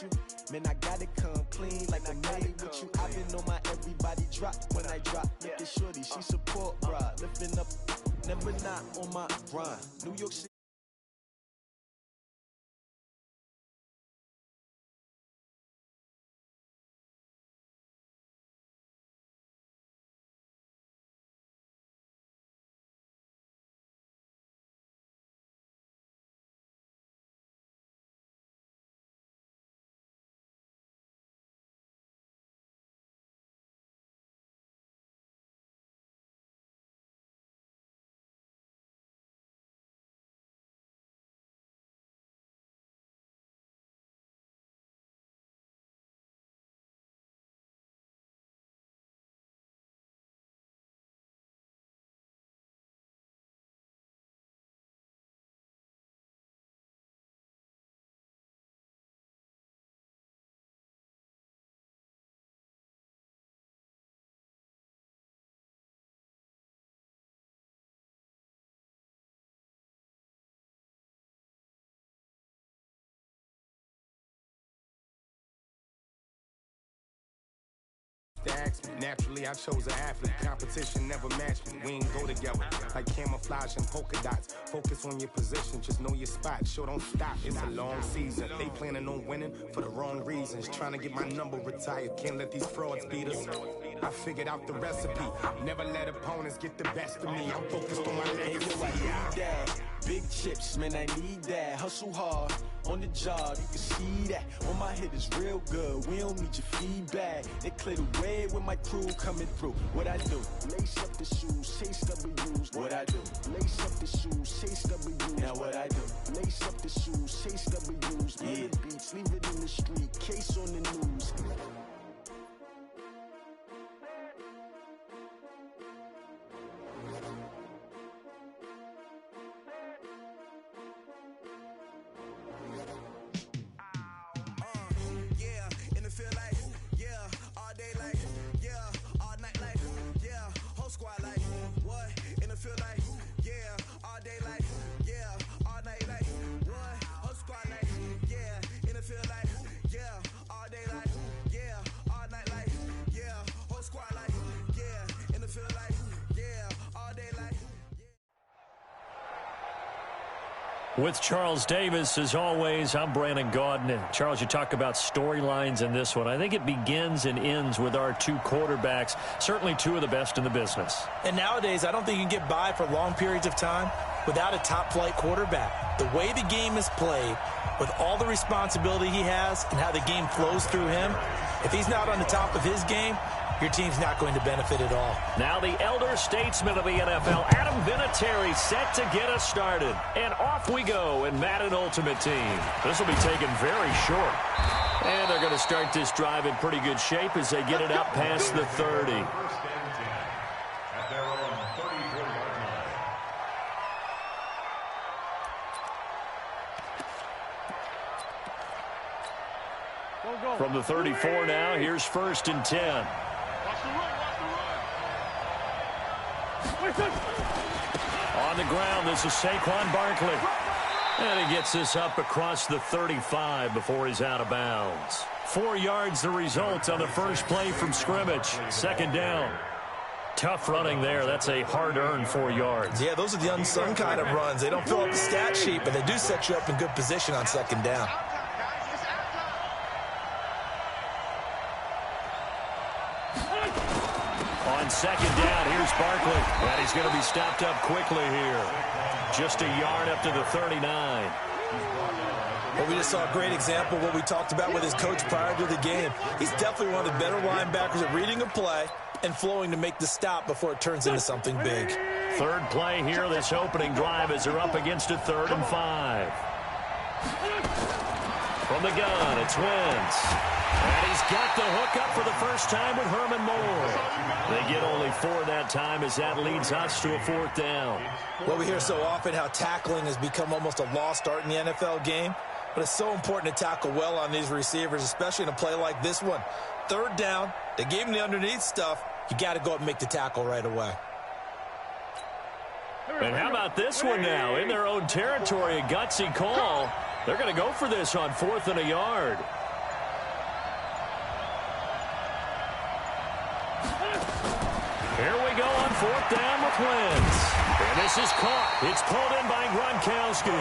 with you. Man, I gotta come clean like I'm made with you. I've been on my everybody drop when I drop. Look at shorty, she support, bruh. Lifting up, never not on my grind. New York City. Naturally, I chose an athlete. Competition never matched me. We ain't go together like camouflage and polka dots. Focus on your position, just know your spot. Show don't stop, it's a long season. They planning on winning for the wrong reasons. Trying to get my number retired, can't let these frauds beat us. I figured out the recipe. Never let opponents get the best of me. I'm focused on my legacy. Big chips, man, I need that. Hustle hard on the job, you can see that. On my hit is real good, we don't need your feedback. They clear the way with my crew coming through. What I do? Lace up the shoes, chase W's. What I do? Lace up the shoes, chase W's. Now what I do? Lace up the shoes, chase W's. Yeah. Beats, leave it in the street, case on the news. With Charles Davis, as always, I'm Brandon Gaudin. And Charles, you talk about storylines in this one. I think it begins and ends with our two quarterbacks, certainly two of the best in the business. And nowadays, I don't think you can get by for long periods of time without a top-flight quarterback. The way the game is played, with all the responsibility he has and how the game flows through him, if he's not on the top of his game, your team's not going to benefit at all. Now the elder statesman of the NFL, Adam Vinatieri, set to get us started. And off we go in Madden Ultimate Team. This will be taken very short. And they're going to start this drive in pretty good shape as they get it up past the 30. From the 34 now, here's 1st and 10. On the ground, this is Saquon Barkley. And he gets this up across the 35 before he's out of bounds. 4 yards the result on the first play from scrimmage. 2nd down. Tough running there. That's a hard-earned 4 yards. Yeah, those are the unsung kind of runs. They don't fill up the stat sheet, but they do set you up in good position on 2nd down. On 2nd down, here's Barkley. And he's going to be stopped up quickly here. Just a yard up to the 39. Well, we just saw a great example of what we talked about with his coach prior to the game. He's definitely one of the better linebackers at reading a play and flowing to make the stop before it turns into something big. 3rd play here, this opening drive, as they're up against a 3rd and 5. From the gun, it's Wentz. And he's got the hook up for the first time with Herman Moore. They get only 4 that time as that leads us to a 4th down. Well, we hear so often how tackling has become almost a lost art in the NFL game. But it's so important to tackle well on these receivers, especially in a play like this one. 3rd down, they gave him the underneath stuff. You got to go up and make the tackle right away. And how about this one now? In their own territory, a gutsy call. They're going to go for this on 4th and a yard. fourth down with Wentz. And this is caught. It's pulled in by Gronkowski.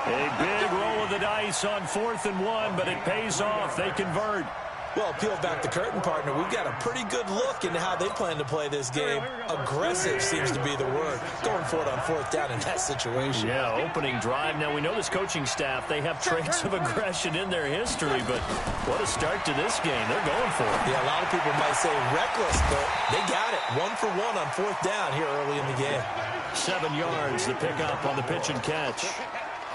A big roll of the dice on 4th and 1, but it pays off. They convert. Well, peel back the curtain, partner. We've got a pretty good look into how they plan to play this game. Aggressive seems to be the word. Going for it on 4th down in that situation. Yeah, opening drive. Now, we know this coaching staff, they have traits of aggression in their history, but what a start to this game. They're going for it. Yeah, a lot of people might say reckless, but they got it. 1 for 1 on 4th down here early in the game. 7 yards, the pickup on the pitch and catch.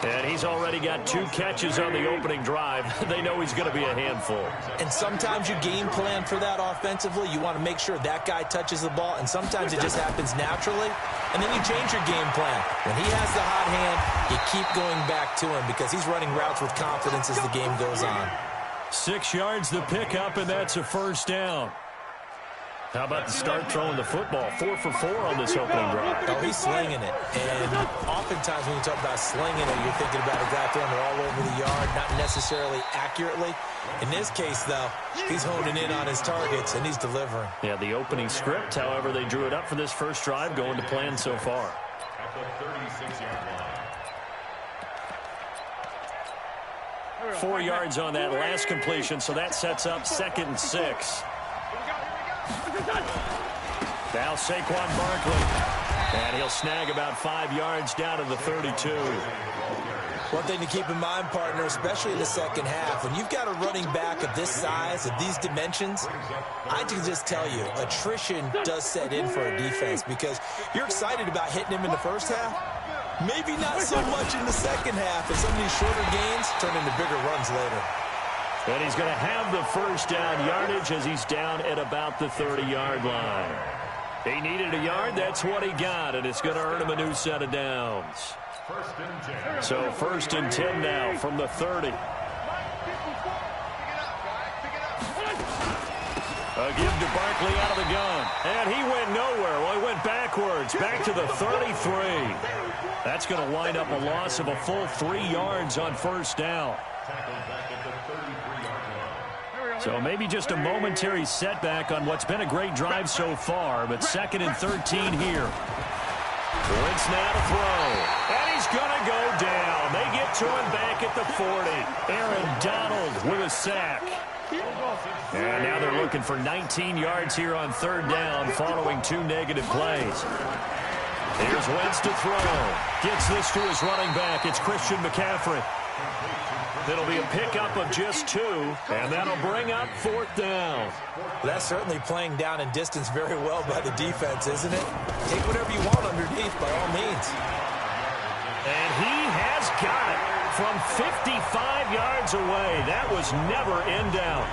And he's already got 2 catches on the opening drive. They know he's going to be a handful. And sometimes you game plan for that offensively. You want to make sure that guy touches the ball, and sometimes it just happens naturally. And then you change your game plan. When he has the hot hand, you keep going back to him because he's running routes with confidence as the game goes on. 6 yards the pickup, and that's a first down. How about the start throwing the football? 4 for 4 on this opening drive. Oh, he's slinging it. And oftentimes when you talk about slinging it, you're thinking about a guy throwing it all over the yard, not necessarily accurately. In this case, though, he's honing in on his targets, and he's delivering. Yeah, the opening script, however, they drew it up for this first drive, going to plan so far. At the 36-yard line. 4 yards on that last completion, so that sets up 2nd and 6. Now Saquon Barkley. And he'll snag about 5 yards down to the 32. One thing to keep in mind, partner, especially in the second half, when you've got a running back of this size, of these dimensions, I can just tell you, attrition does set in for a defense because you're excited about hitting him in the first half. Maybe not so much in the second half, as some of these shorter gains turn into bigger runs later. And he's going to have the first down yardage as he's down at about the 30-yard line. He needed a yard. That's what he got, and it's going to earn him a new set of downs. So 1st and 10 now from the 30. A give to Barkley out of the gun. And he went nowhere. Well, he went backwards, back to the 33. That's going to wind up a loss of a full 3 yards on 1st down. So maybe just a momentary setback on what's been a great drive so far, but 2nd and 13 here. Wentz now to throw. And he's going to go down. They get to him back at the 40. Aaron Donald with a sack. And now they're looking for 19 yards here on 3rd down following 2 negative plays. Here's Wentz to throw. Gets this to his running back. It's Christian McCaffrey. It'll be a pickup of just 2, and that'll bring up 4th down. That's certainly playing down and distance very well by the defense, isn't it? Take whatever you want underneath, by all means. And he has got it from 55 yards away. That was never in doubt.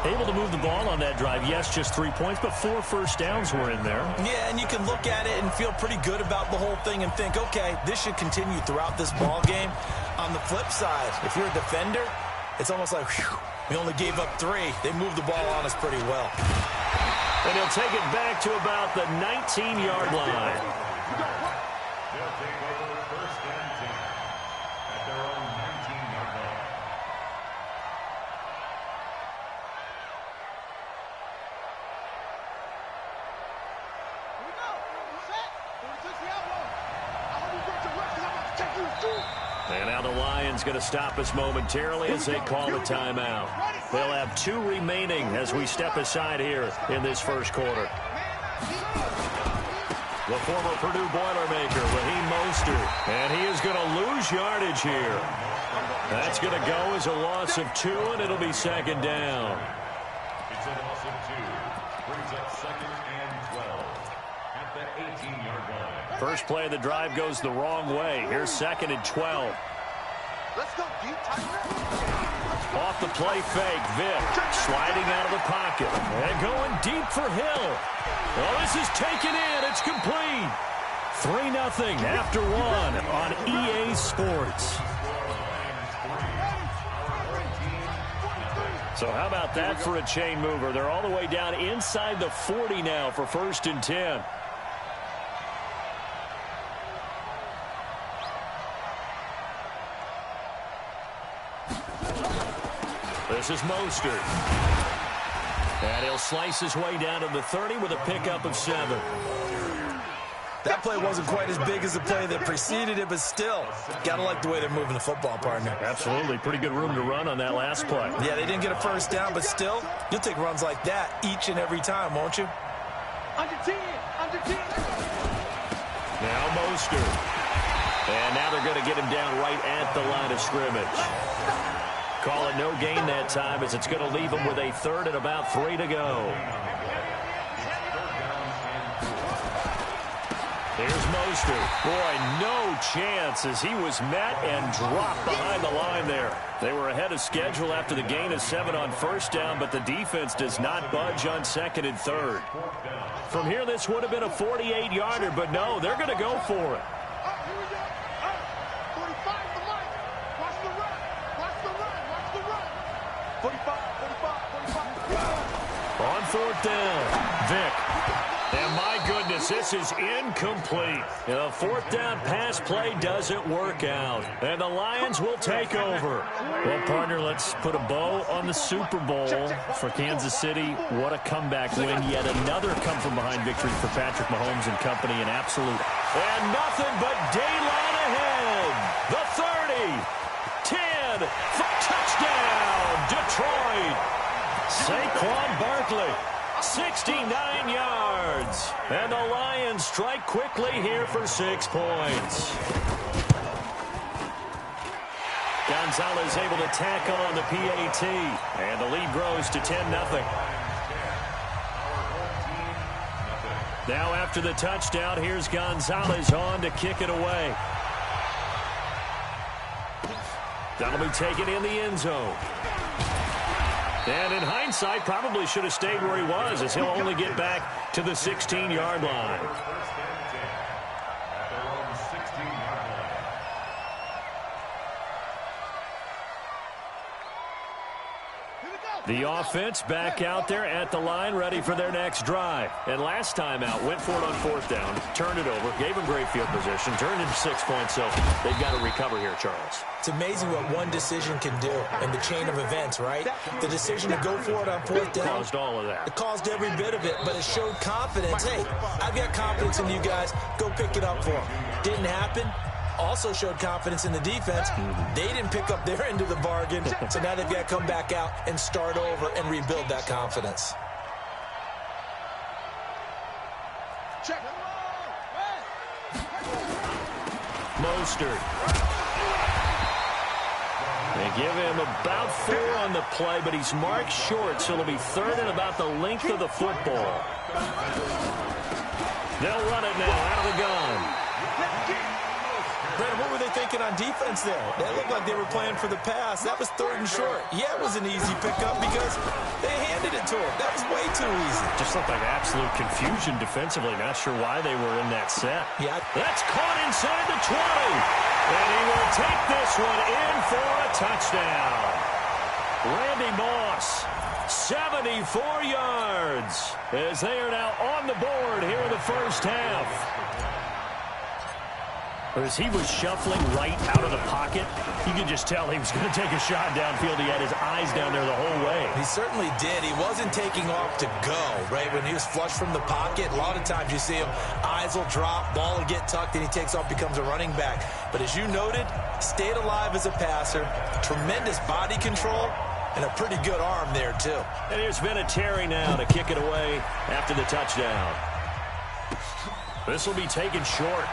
Able to move the ball on that drive. Yes, just 3 points, but 4 first downs were in there. Yeah, and you can look at it and feel pretty good about the whole thing and think, okay, this should continue throughout this ball game. On the flip side, if you're a defender, it's almost like, whew, we only gave up 3. They moved the ball on us pretty well. And he'll take it back to about the 19-yard line. They'll take over 1st and 10 at their own 19-yard line. And now the Lions going to stop us momentarily as they call the timeout. They'll have 2 remaining as we step aside here in this first quarter. The former Purdue Boilermaker, Raheem Mostert, and he is going to lose yardage here. That's going to go as a loss of 2, and it'll be 2nd down. It's a loss of 2. Brings up 2nd and 12 at the 18-yard line. First play of the drive goes the wrong way. Here's 2nd and 12. Let's go deep, Off the play fake, Vick sliding out of the pocket and going deep for Hill. Well, this is taken in. It's complete. 3-0 after 1 on EA Sports. So how about that for a chain mover? They're all the way down inside the 40 now for 1st and 10. This is Mostert. And he'll slice his way down to the 30 with a pickup of 7. That play wasn't quite as big as the play that preceded it, but still, got to like the way they're moving the football, partner. Absolutely. Pretty good room to run on that last play. Yeah, they didn't get a first down, but still, you'll take runs like that each and every time, won't you? Under 10. Now Mostert. And now they're going to get him down right at the line of scrimmage. Call it no gain that time as it's going to leave him with a 3rd and about 3 to go. Here's Mostert. Boy, no chance as he was met and dropped behind the line there. They were ahead of schedule after the gain of 7 on first down, but the defense does not budge on 2nd and 3rd. From here, this would have been a 48-yarder, but no, they're going to go for it. 45 the line. Watch the run. Watch the run. 45. On 4th down, Vick. And my goodness, this is incomplete. The 4th down pass play doesn't work out. And the Lions will take over. Well, partner, let's put a bow on the Super Bowl for Kansas City. What a comeback win. Yet another come-from-behind victory for Patrick Mahomes and company. An absolute. And nothing but daylight ahead. The 30, 10, for touchdown, Detroit. Saquon Barkley. 69 yards. And the Lions strike quickly here for 6 points. Gonzalez able to tack on the PAT. And the lead grows to 10-0. Now after the touchdown, here's Gonzalez on to kick it away. That'll be taken in the end zone. And in hindsight, probably should have stayed where he was, as he'll only get back to the 16-yard line. The offense back out there at the line, ready for their next drive. And last time out, went for it on 4th down, turned it over, gave him great field position, turned into 6 points, so they've got to recover here, Charles. It's amazing what one decision can do in the chain of events, right? The decision to go for it on 4th down. Caused all of that. It caused every bit of it, but it showed confidence. Hey, I've got confidence in you guys. Go pick it up for them. Didn't happen. Also showed confidence in the defense. They didn't pick up their end of the bargain, so now they've got to come back out and start over and rebuild that confidence. Mostert. They give him about 4 on the play, but he's marked short, so it'll be 3rd and about the length of the football. They'll run it now out of the gun. Brandon, what were they thinking on defense there? That looked like they were playing for the pass. That was 3rd and short. Yeah, it was an easy pickup because they handed it to him. That was way too easy. Just looked like absolute confusion defensively. Not sure why they were in that set. Yeah. That's caught inside the 20. And he will take this one in for a touchdown. Randy Moss, 74 yards, as they are now on the board here in the first half. As he was shuffling right out of the pocket, you could just tell he was going to take a shot downfield. He had his eyes down there the whole way. He certainly did. He wasn't taking off to go, right? When he was flush from the pocket, a lot of times you see him, eyes will drop, ball will get tucked, and he takes off, becomes a running back. But as you noted, stayed alive as a passer, tremendous body control, and a pretty good arm there, too. And here's Vinatieri now to kick it away after the touchdown. This will be taken short.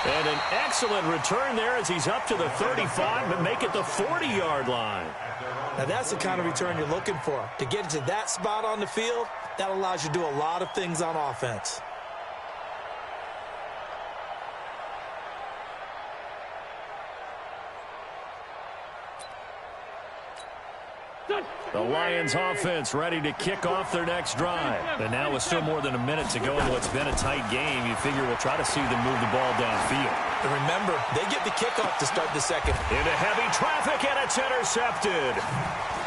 And an excellent return there as he's up to the 35, but make it the 40-yard line. Now, that's the kind of return you're looking for. To get to that spot on the field, that allows you to do a lot of things on offense. The Lions offense ready to kick off their next drive. And now with still more than a minute to go in what's been a tight game, you figure we'll try to see them move the ball downfield. And remember, they get the kickoff to start the second. Into heavy traffic, and it's intercepted.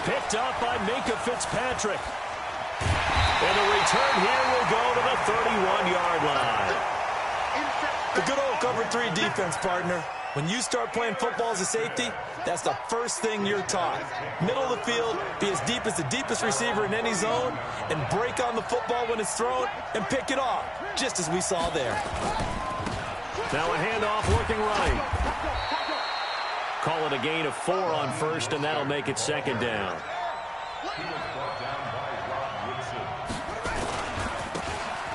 Picked up by Minkah Fitzpatrick. And the return here will go to the 31-yard line. The good old cover 3 defense, partner. When you start playing football as a safety, that's the first thing you're taught. Middle of the field, be as deep as the deepest receiver in any zone, and break on the football when it's thrown and pick it off, just as we saw there. Now a handoff working right. Call it a gain of 4 on first, and that'll make it second down.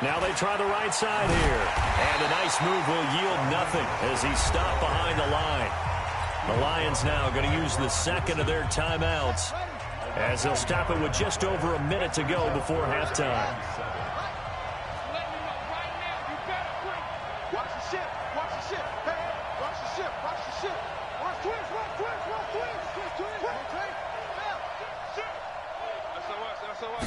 Now they try the right side here. And a nice move will yield nothing as he's stopped behind the line. The Lions now going to use the second of their timeouts as they'll stop it with just over a minute to go before halftime. Watch the ship. Watch the ship. Hey, watch the ship. Watch the ship. Watch twins. Watch twins. Watch twins. Watch twins. Okay. SOS.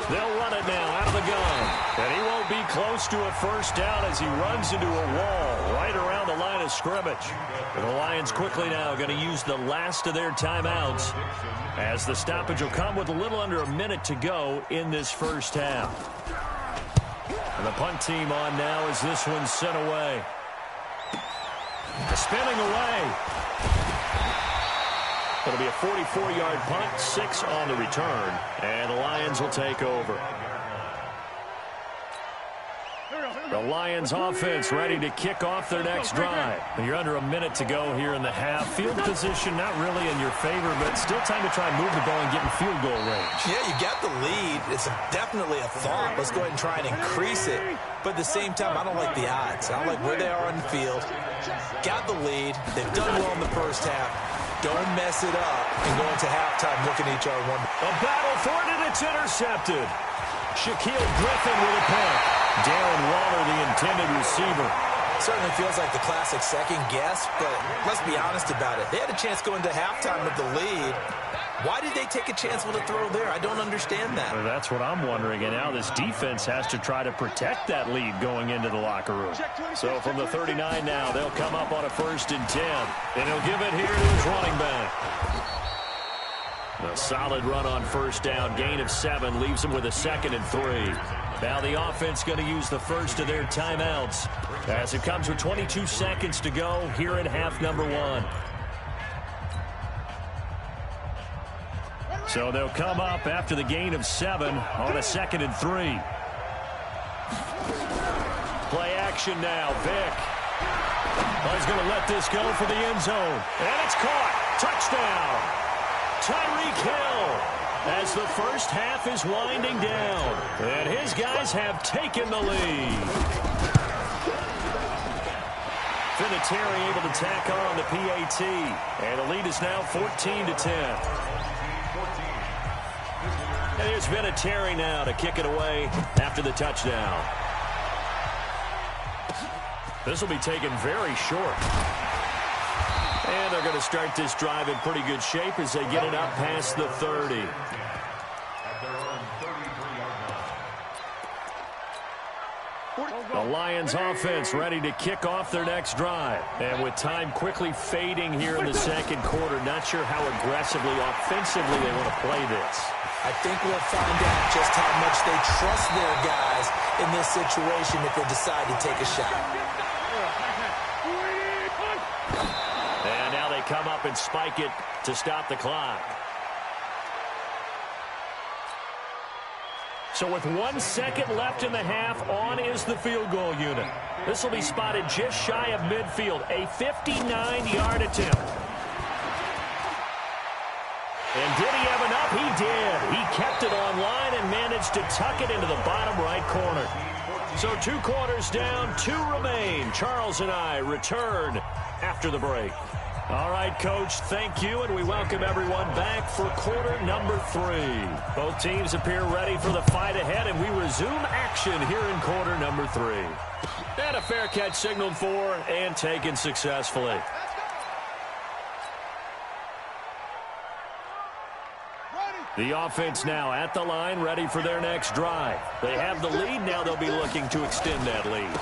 They'll run it now out of the gun. And he won't be close to a first down as he runs into a wall right around the line of scrimmage. The Lions quickly now going to use the last of their timeouts as the stoppage will come with a little under a minute to go in this first half. And the punt team on now as this one's sent away. Spinning away. It'll be a 44-yard punt, 6 on the return, and the Lions will take over. The Lions offense ready to kick off their next drive. You're under a minute to go here in the half. Field position not really in your favor, but still time to try and move the ball and get in field goal range. Yeah, you got the lead. It's definitely a thought. Let's go ahead and try and increase it. But at the same time, I don't like the odds. I don't like where they are on the field. Got the lead. They've done well in the first half. Don't mess it up and go into halftime looking at each other. A battle for it, and it's intercepted. Shaquille Griffin with a punt. Darren Waller, the intended receiver. Certainly feels like the classic second guess, but let's be honest about it. They had a chance going to halftime with the lead. Why did they take a chance with a throw there? I don't understand that. Well, that's what I'm wondering, and now this defense has to try to protect that lead going into the locker room. So from the 39 now, they'll come up on a 1st and 10, and he'll give it here to his running back. A solid run on first down, gain of 7, leaves him with a 2nd and 3. Now the offense going to use the first of their timeouts as it comes with 22 seconds to go here in half number 1. So they'll come up after the gain of 7 on a 2nd and 3. Play action now, Vick. Well, he's going to let this go for the end zone. And it's caught. Touchdown. Tyreek Hill as the first half is winding down. And his guys have taken the lead. Vinatieri able to tack on the PAT. And the lead is now 14-10. And here's Vinatieri now to kick it away after the touchdown. This will be taken very short. And they're going to start this drive in pretty good shape as they get it up past the 30. The Lions offense ready to kick off their next drive. And with time quickly fading here in the second quarter, not sure how aggressively, offensively they want to play this. I think we'll find out just how much they trust their guys in this situation if they decide to take a shot. And now they come up and spike it to stop the clock. So with 1 second left in the half, on is the field goal unit. This will be spotted just shy of midfield, a 59-yard attempt. And did he have enough? He did. He kept it on line and managed to tuck it into the bottom right corner. So 2 quarters down, 2 remain. Charles and I return after the break. All right, Coach, thank you, and we welcome everyone back for quarter number 3. Both teams appear ready for the fight ahead, and we resume action here in quarter number 3. And a fair catch signaled for and taken successfully. The offense now at the line, ready for their next drive. They have the lead. Now they'll be looking to extend that lead.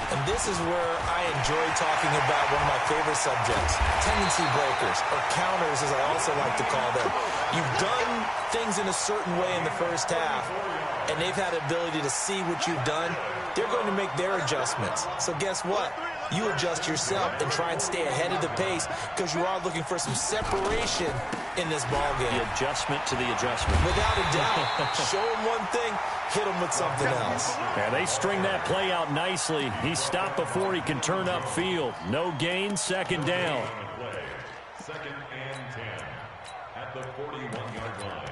And this is where I enjoy talking about one of my favorite subjects, tendency breakers, or counters as I also like to call them. You've done things in a certain way in the first half, and they've had the ability to see what you've done. they're going to make their adjustments. So guess what? You adjust yourself and try and stay ahead of the pace because you are looking for some separation in this ball game. The adjustment to the adjustment. Without a doubt. Show them one thing, hit them with something else. Yeah, they string that play out nicely. He stopped before he can turn upfield. No gain, second down. Second and 10 at the 41-yard line.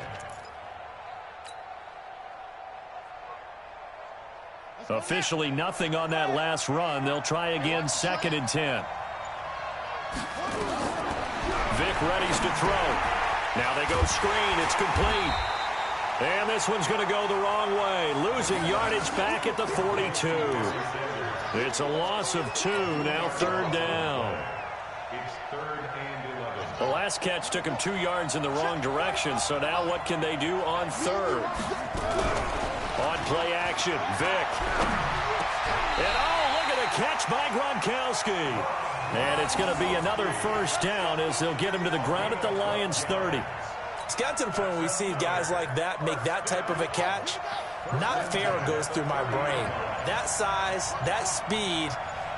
Officially nothing on that last run. They'll try again, second and 10. Vic readies to throw. Now they go screen. It's complete. And this one's going to go the wrong way. Losing yardage back at the 42. It's a loss of 2, now third down. It's third and 11. The last catch took him 2 yards in the wrong direction, so now what can they do on third? On play action, Vic. And oh, look at the catch by Gronkowski. And it's going to be another first down as they'll get him to the ground at the Lions' 30. It's got to the point where we see guys like that make that type of a catch. Not fair goes through my brain. That size, that speed,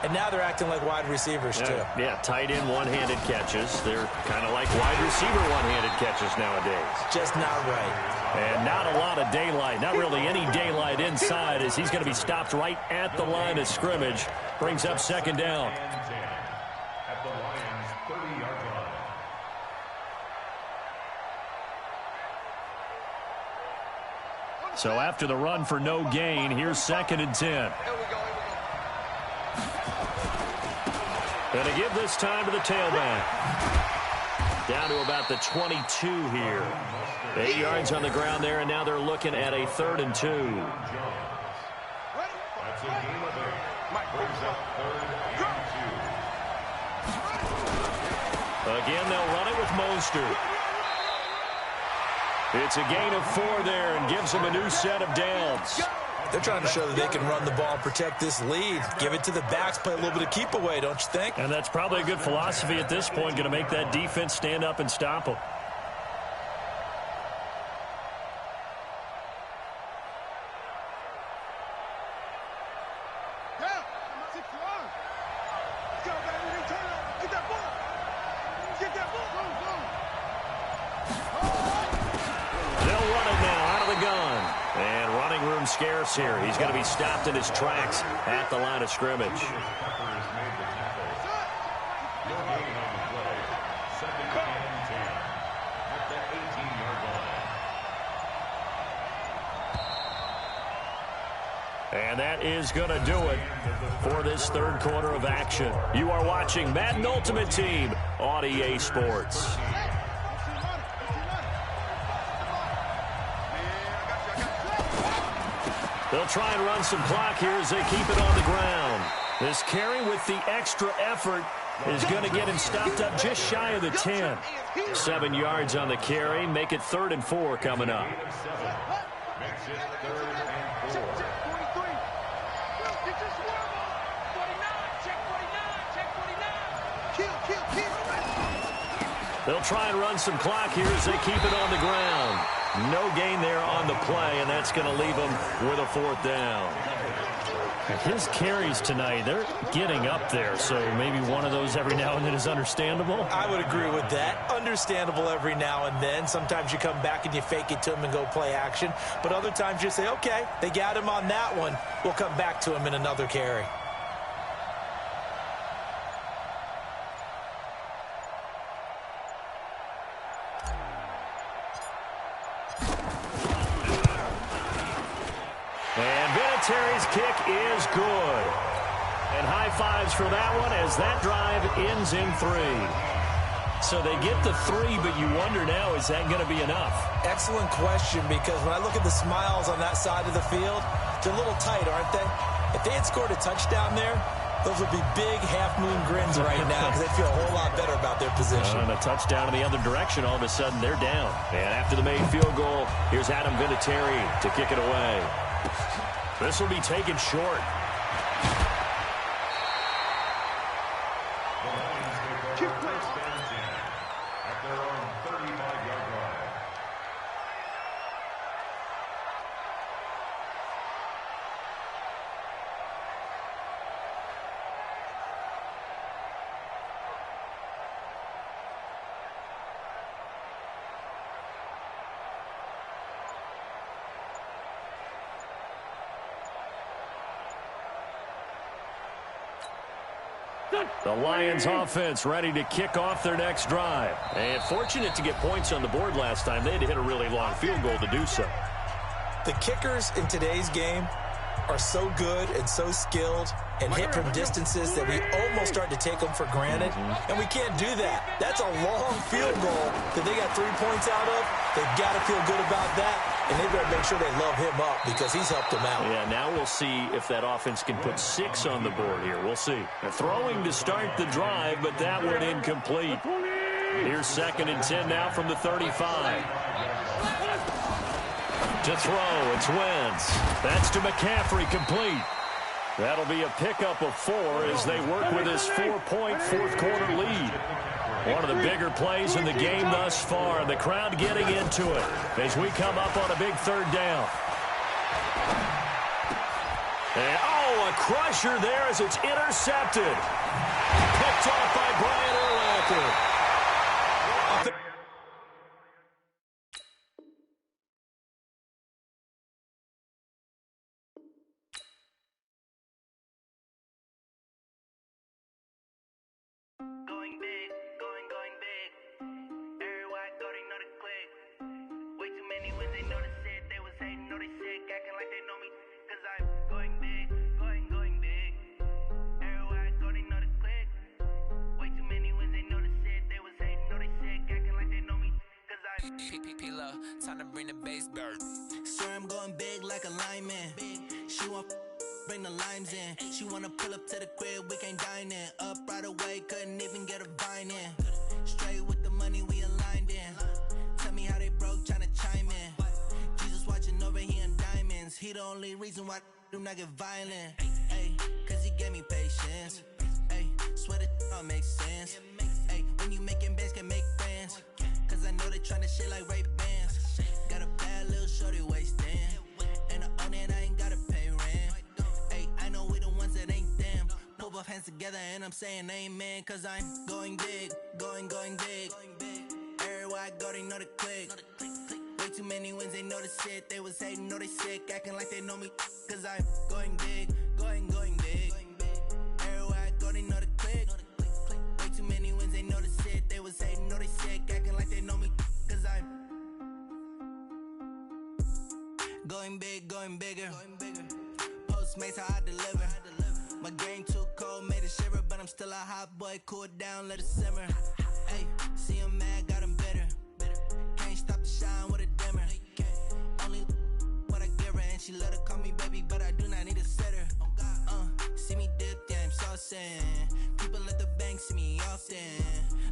and now they're acting like wide receivers too. Yeah, tight end one-handed catches. They're kind of like wide receiver one-handed catches nowadays. Just not right. And not a lot of daylight, not really any daylight inside as he's going to be stopped right at the line of scrimmage. Brings up second down. At the Lions' 30-yard line. So after the run for no gain, here's second and 10. Going to give this time to the tailback. Down to about the 22 here. 8 yards on the ground there, and now they're looking at a 3rd and 2. That's a gain of 8. Brings up 3rd and 2. Again, they'll run it with Mostert. It's a gain of 4 there and gives them a new set of downs. They're trying to show that they can run the ball and protect this lead. Give it to the backs, play a little bit of keep away, don't you think? And that's probably a good philosophy at this point, going to make that defense stand up and stop them. Scarce here. He's going to be stopped in his tracks at the line of scrimmage. And that is going to do it for this third quarter of action. You are watching Madden Ultimate Team on EA Sports. They'll try and run some clock here as they keep it on the ground. This carry with the extra effort is going to get him stopped up just shy of the 10. 7 yards on the carry. Make it 3rd and 4 coming up. They'll try and run some clock here as they keep it on the ground. No gain there on the play, and that's going to leave them with a 4th down. His carries tonight, they're getting up there, so maybe one of those every now and then is understandable. I would agree with that. Understandable every now and then. Sometimes you come back and you fake it to him and go play action. But other times you say, okay, they got him on that one. We'll come back to him in another carry. Terry's kick is good. And high fives for that one as that drive ends in 3. So they get the 3, but you wonder now, is that going to be enough? Excellent question, because when I look at the smiles on that side of the field, they're a little tight, aren't they? If they had scored a touchdown there, those would be big half-moon grins right now because they feel a whole lot better about their position. And a touchdown in the other direction, all of a sudden they're down. And after the made field goal, here's Adam Vinatieri to kick it away. This will be taken short. At their own 35-yard line. The Lions offense ready to kick off their next drive. And fortunate to get points on the board last time. They had to hit a really long field goal to do so. The kickers in today's game are so good and so skilled and hit from distances that we almost start to take them for granted, and we can't do that. That's a long field goal that they got 3 points out of. They've got to feel good about that, and they better make sure they love him up because he's helped them out. Yeah, now we'll see if that offense can put 6 on the board here. We'll see. They're throwing to start the drive, but that went incomplete. Here's 2nd and 10 now from the 35. To throw, it's Wentz. That's to McCaffrey, complete. That'll be a pickup of 4 as they work with his 4-point fourth-quarter lead. One of the bigger plays in the game thus far. The crowd getting into it as we come up on a big 3rd down. And, a crusher there as it's intercepted. Picked off by Brian Urlacher. Time to bring the base bird. Swear I'm going big like a lineman. She want bring the limes in. She wanna pull up to the crib, we can't dine in. Up right away, couldn't even get a vine in. Straight with the money, we aligned in. Tell me how they broke, tryna chime in. Jesus watching over here in diamonds. He the only reason why I do not get violent. Ay, cause he gave me patience. Ay, swear that all makes sense. Ay, when you making bands, can make friends. Cause I know they tryna shit like Ray Bans. Got a bad little shorty wasting. And I own it, I ain't gotta pay rent. Hey, I know we the ones that ain't them. Pull both hands together and I'm saying amen. Cause I'm going big, going big. Everywhere I go, they know the click. Way too many wins, they know the shit. They was hating, know they sick, acting like they know me. Cause I'm going big, going big. Everywhere I go, they know the click. Way too many wins, they know the shit. They was hating, know they sick, acting like they know me. Cause I'm going big, going bigger. Postmates, how I deliver. My game too cold, made it shiver, but I'm still a hot boy. Cool it down, let it simmer. Hey, see him mad, got him bitter. Can't stop the shine with a dimmer. Only what I give her, and she let her call me baby, but I do not need a sitter. See me dip, yeah, I'm saucing. People at the bank see me often.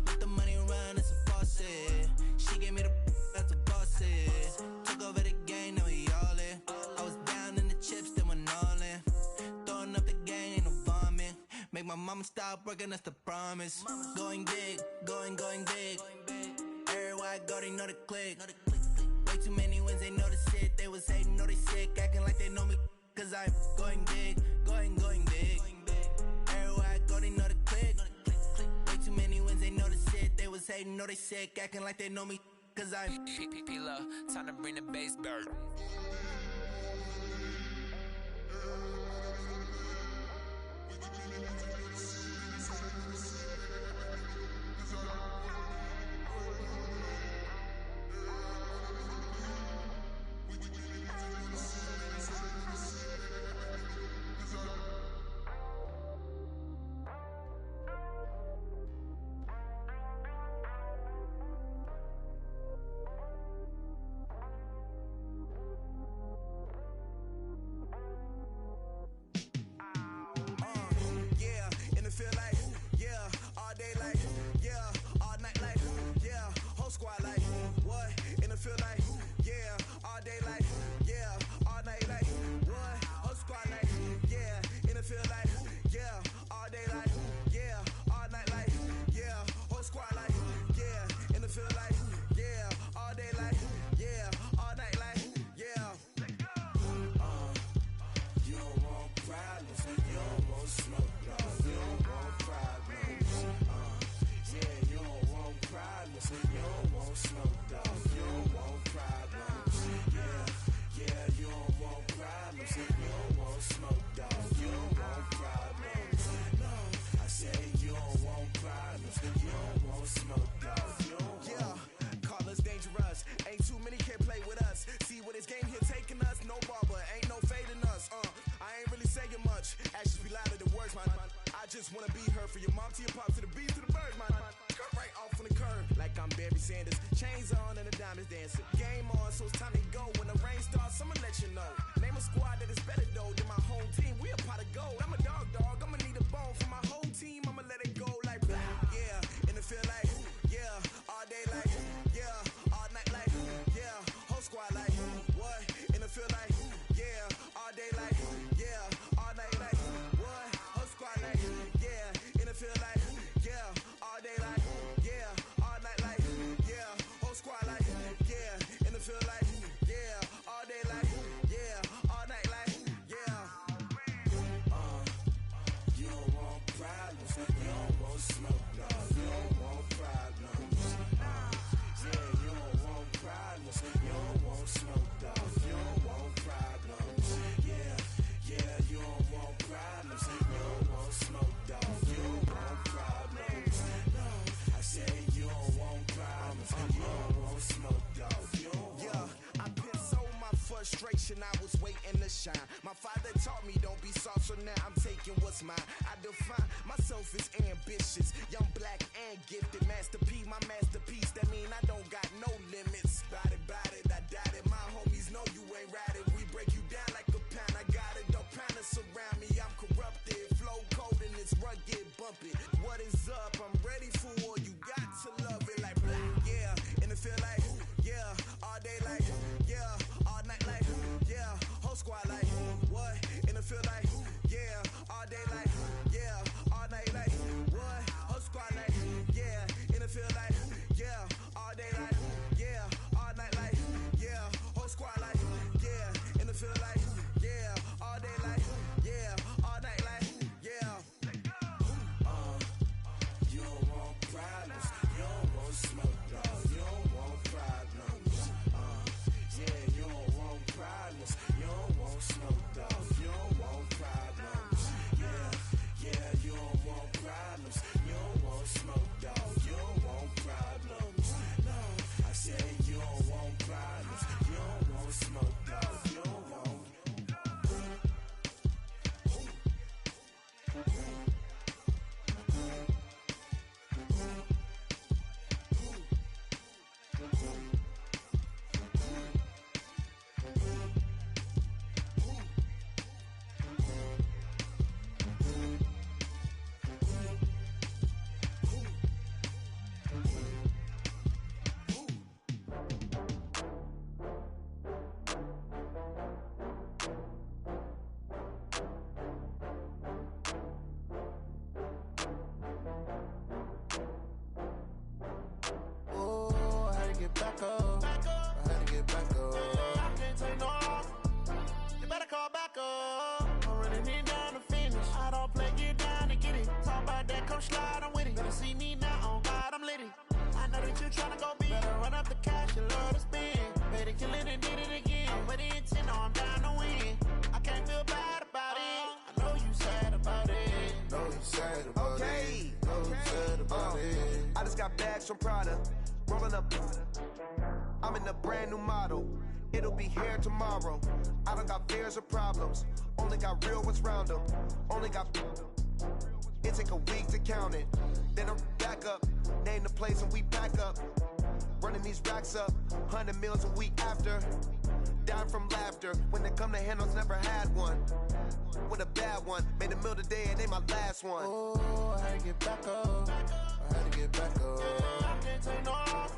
Let the money run, it's a faucet. She gave me the that's a boss is. Took over the game, now we all in. I was down in the chips, then went all in. Throwing up the game, ain't no vomit. Make my mama stop working, that's the promise. Going big, going big. Everywhere I go, they know the click. Way too many wins, they know the shit. They was hating, know they sick, acting like they know me. Cause I'm going big, going big. Everywhere I go, they know the click. Way too many wins, they know the shit. They was hating, know they sick, acting like they know me. Cause I'm P-P-P-Love, time to bring the bass bird. Chains on and the diamonds dancing. Game on, so it's time to go. When the rain starts, I'ma let you know. Name a squad that is better though than my home team. We a pot of gold. I'm a dog. I'ma need a bone for my whole team. I'ma let it go like blah. Yeah, and it feel like yeah, all day like yeah, all night like yeah, whole squad like what? And it feel like yeah, all day like yeah, all night like what? Whole squad like yeah, and it feel like yeah, all day like yeah, all night like yeah, whole squad like yeah, and it feel like yeah, all day like yeah, all night like yeah. You don't want problems, you don't want smoke, no, you don't want problems. Yeah, you don't want problems, you don't want smoke, dog, you don't want problems. Yeah, you don't want problems, you don't want smoke, dog, you don't want problems. No, I said you don't want problems, you don't want smoke, dog, you don't want. Yeah, I pissed so my frustration, I was waiting to shine. My father taught me don't be soft, so now I'm taking what's mine. I define myself as ambitious, young, black, and gifted. Master P, my masterpiece. That mean I don't got no limits. Bout it, I doubt it. My homies know you ain't ride it. We break you down like a pound. I got it, don't panic surround me. I'm corrupted, flow cold and it's rugged, bumpy. What is up? I'm ready for war. You got to love it like blah. Yeah, and it feel like yeah, all day like yeah, all night like yeah, whole squad like what? And it feel like yeah, all day like yeah, all night like what? Whole squad like yeah, and it feel like yeah, all day like yeah, all night like yeah, whole squad like yeah, and it feel like yeah, all day like yeah, all night like yeah. You don't want problems, you don't want smoke, dog, you don't want problems. Yeah, you don't want problems, you don't want smoke, dog, you don't want problems. Yeah, you don't want problems, you don't want smoke, dog, you don't want problems. No, I said you don't want problems, you don't want smoke, dog, you don't want. Oh, I had to get back up. I had to get back up. I can't take no off. You better call back up. I'm running it down to finish. I don't play, get down to get it. Talk about that, come slide, I'm with it. Better see me now, on God, I'm litty. I know that you tryna go big. Better run up the cash, you love to spend. Better kill it and did it again. With the intent, no, I'm down to win. I can't feel bad about it. I know you sad about it. Know you sad about it. Know you sad about it. I just got bags from Prada, rolling up. I'm in a brand new model. It'll be here tomorrow. I don't got fears or problems. Only got real ones round them. Only got. It take a week to count it. Then I'm back up. Name the place and we pack up. Running these racks up. 100 meals a week after. Down from laughter. When they come to handles, never had one. With a bad one. Made a meal today and they my last one. Oh, I had to get back up. I had to get back up. I can't take no off.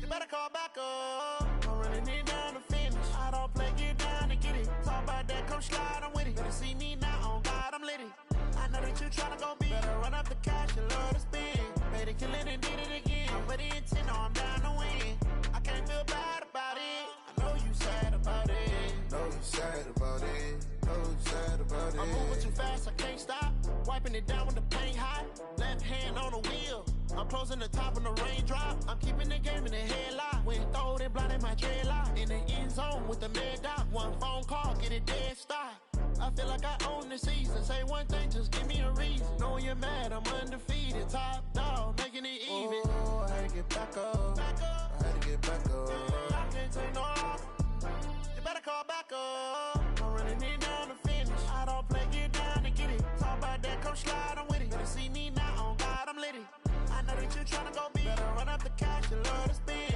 You better call back up. I'm running it down to finish. I don't play, get down to get it. Talk about that, come slide, I'm with it. Better see me now, on God, I'm litty. I know that you tryna go big. Better run up the cash, you love to spend. Better kill it and did it again. I'm with the intent, no, I'm down to win. I can't feel bad about it. I know you sad about it. Know you sad about it. Know you sad about it. I'm moving too fast, I can't stop. Wiping it down when the paint hot. Left hand on the wheel. I'm closing the top when the raindrop. I'm keeping the game in the headlock. When throwed and blinded my dreadlock. In the end zone with the mad dot. One phone call, get it dead stop. I feel like I own the season. Say one thing, just give me a reason. Knowing you're mad, I'm undefeated. Top dog, making it even. Oh, I had to get back up. I had to get back up. I can't take no off. You better call back up. I'm running it down to finish. I don't play, get down to get it. Talk about that, come slide, I'm with it. Better see me now, on God, I'm litty. I know that you tryna go big. Better run up the cash, you love to spend.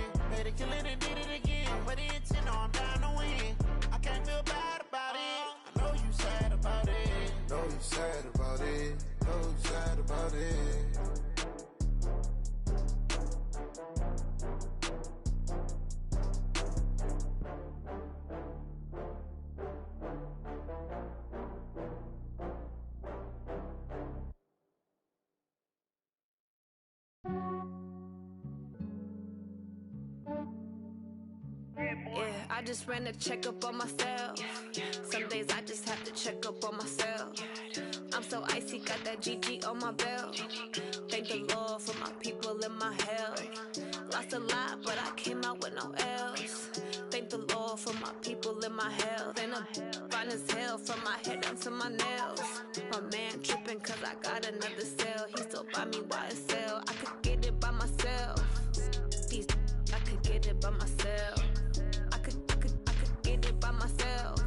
I just ran a checkup on myself. Some days I just have to check up on myself. I'm so icy, got that GG on my belt. Thank the Lord for my people and my health. Lost a lot, but I came out with no L's. Thank the Lord for my people and my health. And I'm fine as hell from my head down to my nails. My man tripping cause I got another cell. He still buy me YSL. I could get it by myself. These I could get it by myself. I could get it by myself.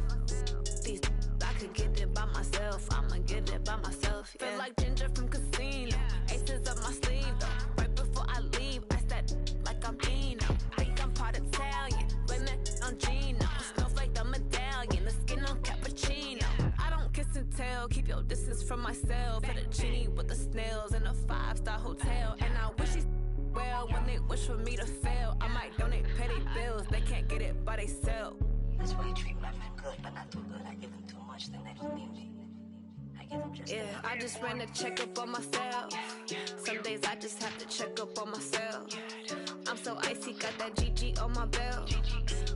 These I could get it by myself. I'ma get it by myself. Yeah. Feel like Ginger from Casino. Aces up my sleeve though. Right before I leave, I said like I'm Dino. Think I'm part Italian. Blame it on Gino. Snowflake the medallion. The skin on cappuccino. I don't kiss and tell. Keep your distance from myself. At a genie with the snails in a 5-star hotel. And I wish he's well when they wish for me to fail. I might donate petty bills. They can't get it by they sell. That's why you treat my men good, but not too good. I give them too much, then they don't need me. I give them just enough. I just ran a checkup on myself. Some days I just have to check up on myself. I'm so icy, got that GG on my belt.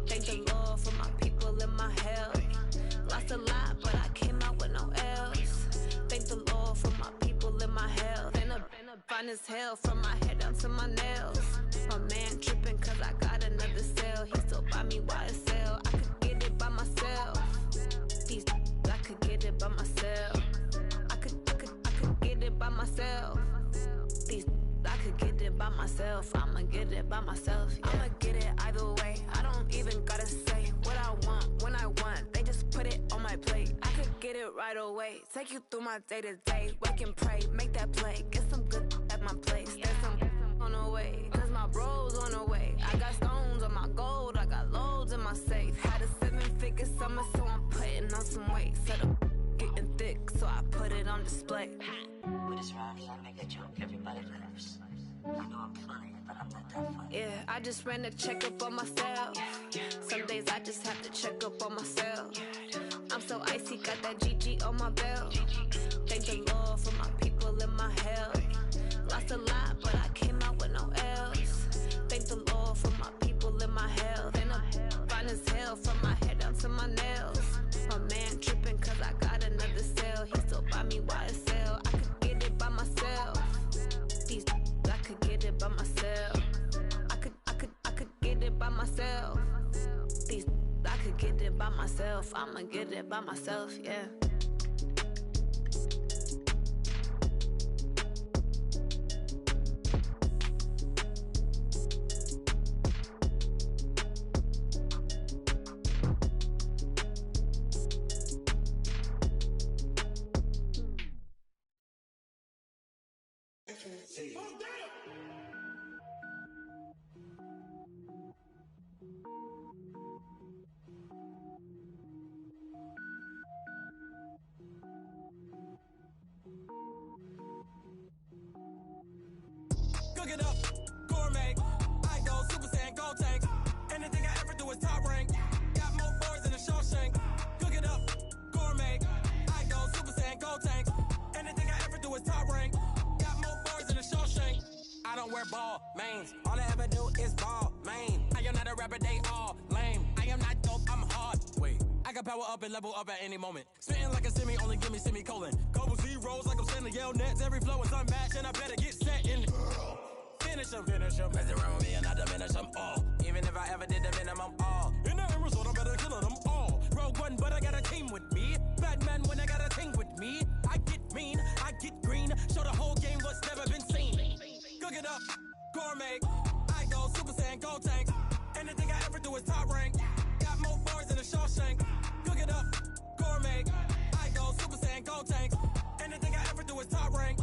Thank the Lord for my people and my health. Lost a lot, but I came out with no L's. Thank the Lord for my people and my health. And I'm fine as hell from my head down to my nails. My man tripping cause I got another cell. He still buy me YSL. I could get it by myself. These I could get it by myself. I could get it by myself. These I could get it by myself. I'ma get it by myself. Yeah. I'ma get it either way. I don't even gotta say what I want when I want. They just put it on my plate. I could get it right away. Take you through my day to day. Wake and pray, make that play. Get some good at my place. There's some on the way. Cause my bros on the way. I got stones on my gold. I got loads in my safe. Had a 7-figure summer, so I'm putting on some weight. Set up getting thick, so I put it on display. With this rhyme, I make a joke, everybody laughs. I know I'm funny, but I'm not that funny. Yeah, I just ran a checkup on myself. Some days I just have to check up on myself. I'm so icy, got that GG on my belt. Thank the Lord for my people and my health. Lost a lot, but I came out with no L's. Thank the Lord for my people and my health. And I'm fine as hell from my head down to my nails. My man tripping cause I got another cell. He still buy me YSL. I could get it by myself. These I could get it by myself. I could get it by myself. These I could get it by myself. I'ma get it by myself, yeah. Cook it up, gourmet. I go Super Saiyan, gold tank. Anything I ever do is top rank. Got more boys than a Shawshank. Cook it up, gourmet. I go Super Saiyan, gold tank. Anything I ever do is top rank. Got more boys than a Shawshank. I don't wear ball mains. All I ever do is ball main. I am not a rapper, they all lame. I am not dope, I'm hard. Wait, I can power up and level up at any moment. Spitting like a semi, only give me semicolon. Couple zeros like I'm sending yell nets. Every flow is unmatched and I better get set in. Finish them. Mess around with me and I diminish them all. Even if I ever did the minimum all. In the end result, I better kill them all. Rogue One, but I got a team with me. Batman when I got a team with me. I get mean, I get green. Show the whole game what's never been seen. Cook it up, gourmet. I go Super Saiyan, gold tank. Anything I ever do is top rank. Got more boys than a Shawshank. Cook it up, gourmet. I go Super Saiyan, gold tank. Anything I ever do is top rank.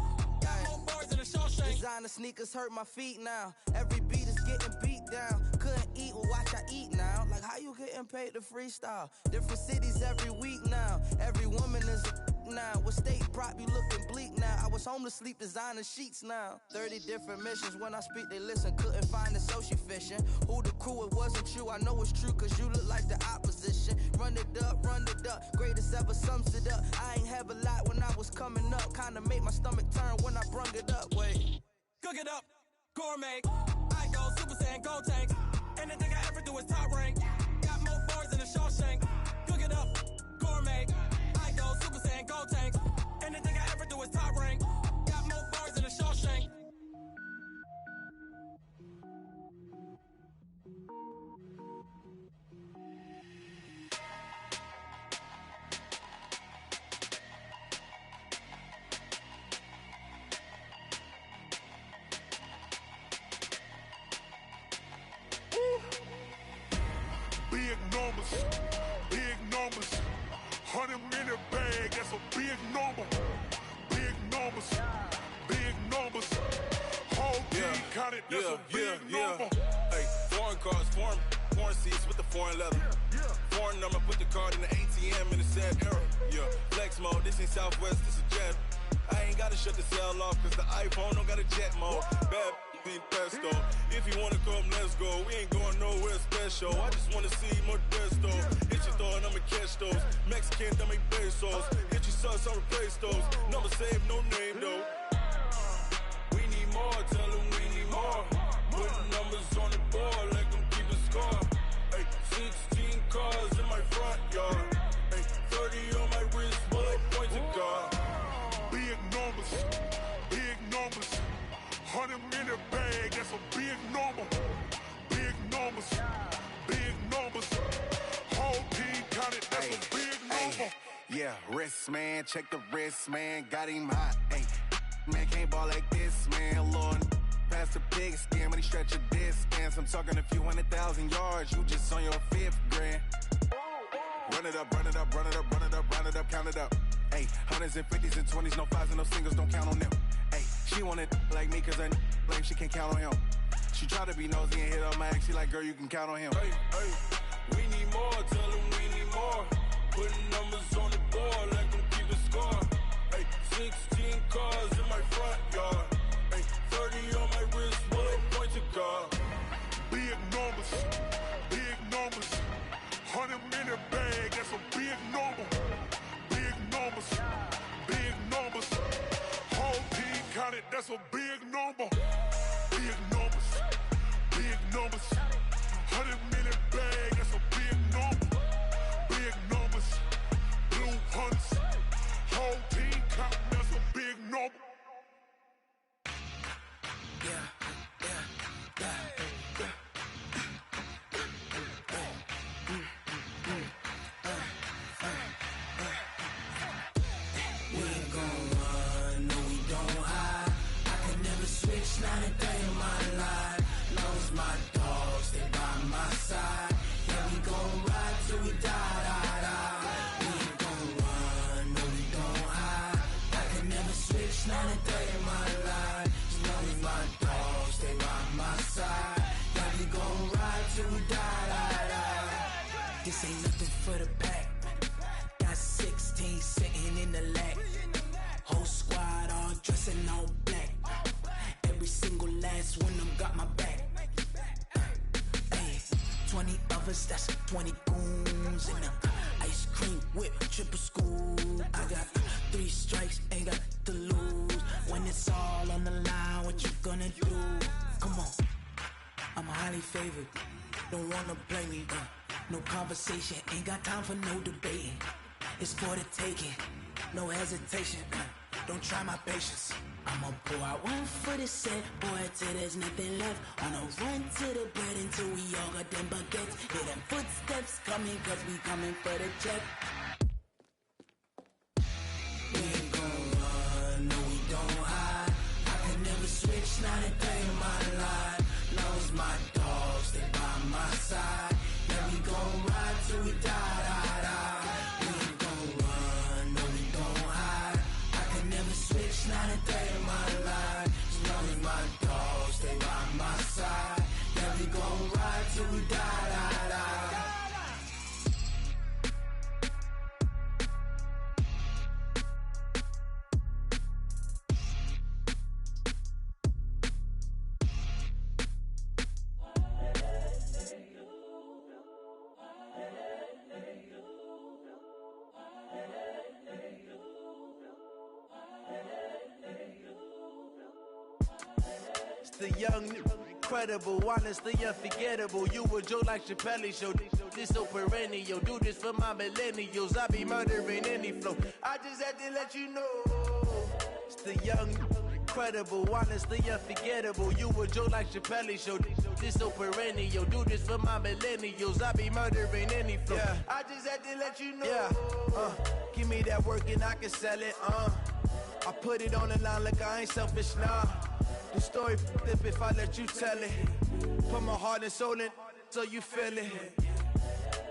Designer sneakers hurt my feet now. Every beat is getting beat down. Couldn't eat, well watch I eat now. Like how you getting paid to freestyle? Different cities every week now. Every woman is a now. What state prop you looking bleak now? I was home to sleep designer sheets now. 30 different missions. When I speak they listen. Couldn't find it so she fishing. Who the crew, it wasn't you. I know it's true cause you look like the opposition. Run it up. Greatest ever sums it up. I ain't have a lot when I was coming up. Kinda made my stomach turn when I brung it up. Wait. Cook it up, gourmet. I go Super Saiyan, gold tank. Anything I ever do is top rank. Got more big number. Big numbers. Big numbers. Whole team counted, that's a big number. Hey, foreign cars, foreign seats with the foreign leather. Foreign number, put the card in the ATM in the sad era. Yeah, flex mode, this ain't Southwest, this is jet. I ain't gotta shut the cell off, cause the iPhone don't got a jet mode. Bad in pesto. If you wanna come, let's go. We ain't going nowhere special. I just wanna see more Modesto. Hit your thought, I'ma catch those. Mexican, I make pesos. Hit your sauce, I'll replace those. Number saved, no name though. We need more, tell them we need more. Putting numbers on the board, let them keep a score. Hey, 16 cars in my front yard. Hey, 30 on my wrist, bullet points of God. Big numbers, big numbers. 100 minute bag, that's a big number. Big numbers, big numbers. Whole team counted, that's a big number. Yeah, wrist man, check the wrist man, got him hot. Ay, man can't ball like this, man. Lord, past the pig skin when he stretch a distance. I'm talking a few 100,000 yards, you just on your 5th grand. Run it up, run it up, run it up, run it up, run it up, count it up. Ay, 100s and 50s and 20s, no 5s and no singles, don't count on them. Ay, she want it like me cause her lame, she can't count on him. She try to be nosy and hit up my ex, she like, girl, you can count on him. Hey, hey, we need more, tell them we need more. Putting numbers on the board, let them keep a score. Hey, 16 cars in my front yard. Hey, 30 on my wrist, bullet points of God. Big numbers, big numbers. 100 minute bag, that's a big number. Big numbers, big numbers. Whole team counted, that's a big number. Big numbers, big numbers. 100 minute bag, that's a big number. Big numbers, blue hunts. Whole team counting, that's a big number. Not a day in my life. Knows my dogs, they by my side. Yeah, we gon' ride till we die. We ain't gon' run, no, we don't hide. I can never switch, not a day in my life. Knows my dogs, they by my side. Yeah, we gon' ride till we die. This ain't nothing for the pack. Got 16 sitting in the lap. Whole squad all dressing all black. Every single last one of them got my back. Hey, 20 of us, that's 20 goons in them. Ice cream whip, triple scoop. I got 3 strikes, ain't got to lose. When it's all on the line, what you gonna do? Come on, I'm highly favored. Don't wanna play me, no conversation, ain't got time for no debating. It's for the taking, no hesitation. Don't try my patience. I'ma pour out one for the set, boy, till there's nothing left. On a run to the bread until we all got them baguettes. Hear them footsteps coming, cause we coming for the check. We ain't gon' run, no, we don't hide. I can never switch, not a day in my life. Knows my dogs, they by my side. Yeah, we gon' ride till we die. We ain't gon' run, no, we don't hide. I can never switch, not a day in my life. Knows my dogs, they by my side. Yeah, we gon' ride till we die. The young, incredible, honestly unforgettable. You a joke like Chappelle Show. This so perennial. Do this for my millennials. I be murdering any flow. I just had to let you know. It's the young, incredible, honestly unforgettable. You a joke like Chappelle Show. This so perennial. Do this for my millennials. I be murdering any flow. Yeah. I just had to let you know. Yeah. Give me that work and I can sell it. I put it on the line like I ain't selfish, nah. The story f***ed if I let you tell it. Put my heart and soul in so you feel it.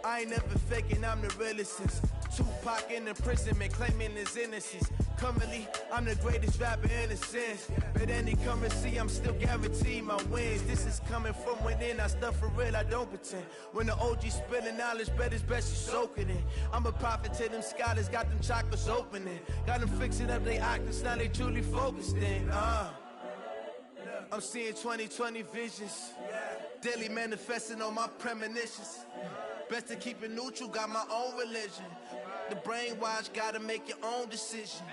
I ain't never faking, I'm the realest since Tupac in imprisonment, claiming his innocence. Currently, I'm the greatest rapper in a sense. But any currency, I'm still guaranteed my wins. This is coming from within, I stuff for real, I don't pretend. When the OG spilling knowledge, bet it's best you soak it in. I'm a prophet to them scholars, got them chakras opening. Got them fixing up their octaves, now they truly focused in. I'm seeing 2020 visions. Daily manifesting on my premonitions. Best to keep it neutral, got my own religion. The brainwash, gotta make your own decision.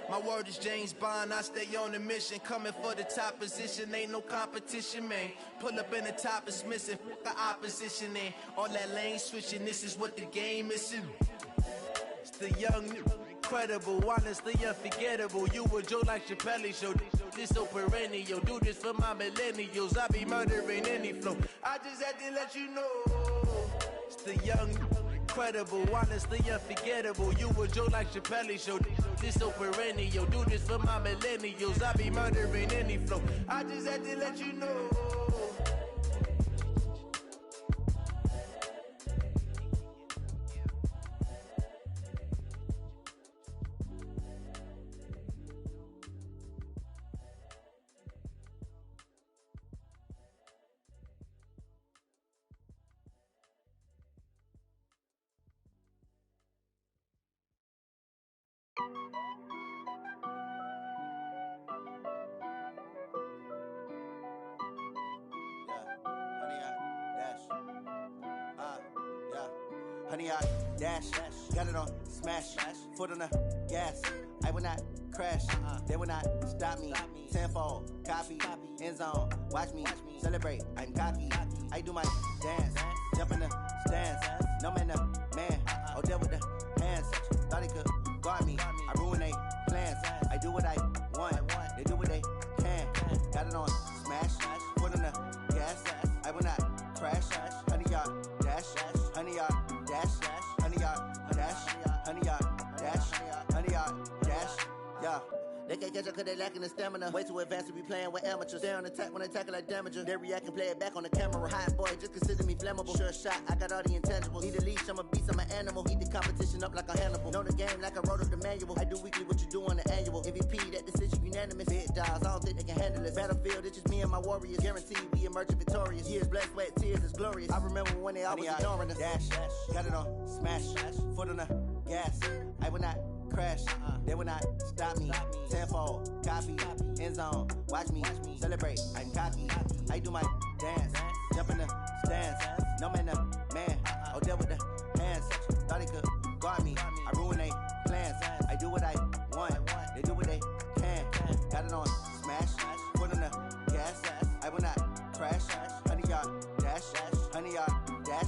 My word is James Bond, I stay on the mission. Coming for the top position, ain't no competition, man. Pull up in the top is missing, the opposition in. All that lane switching, this is what the game is. It's the young, incredible, honestly unforgettable. You a joke like Chappelle show. This so perennial, do this for my millennials. I be murdering any flow. I just had to let you know. It's the young, incredible, honestly unforgettable. You a joke like Chappelle show. This so perennial, do this for my millennials. I be murdering any flow. I just had to let you know. Honey, I dash, got it on smash, foot on the gas. I will not crash, they will not stop me. Tenfold, copy, end zone, watch me celebrate. I'm cocky, I do my dance, jump in the stands. No man, the man, oh, deal with the hands. Thought he could guard me, I ruin they plans. I do what I want, they do what they can. Got it on smash, foot on the gas. I will not crash, honey, y'all dash, honey, y'all dash, honey, y'all dash, honey, y'all dash, honey, y'all dash, yeah. They can't catch up cause they lacking the stamina. Way too advanced to be playing with amateurs. Stay on attack when they tackle like damager. They react and play it back on the camera. Hot boy, just consider me flammable. Sure shot, I got all the intangibles. Need a leash, I'm a beast, I'm an animal. Heat the competition up like a Hannibal. Know the game like I wrote up the manual. I do weekly what you do on the annual. MVP, that decision unanimous. Big dogs, I don't think they can handle it. Battlefield, it's just me and my warriors. Guaranteed we emerging victorious. Years, blood, sweat, tears, it's glorious. I remember when they always ignoring us. Dash, got it on smash, foot on the gas. I will not crash, they will not stop me. Tenfold, copy, end zone, watch me celebrate. I'm cocky, I do my dance, jump in the stands. No man, the man, oh, deal with the hands. Thought he could guard me, I ruin they plans. I do what I want, they do what they can. Got it on smash, foot on the gas. I will not crash, honey, y'all dash, honey, y'all dash,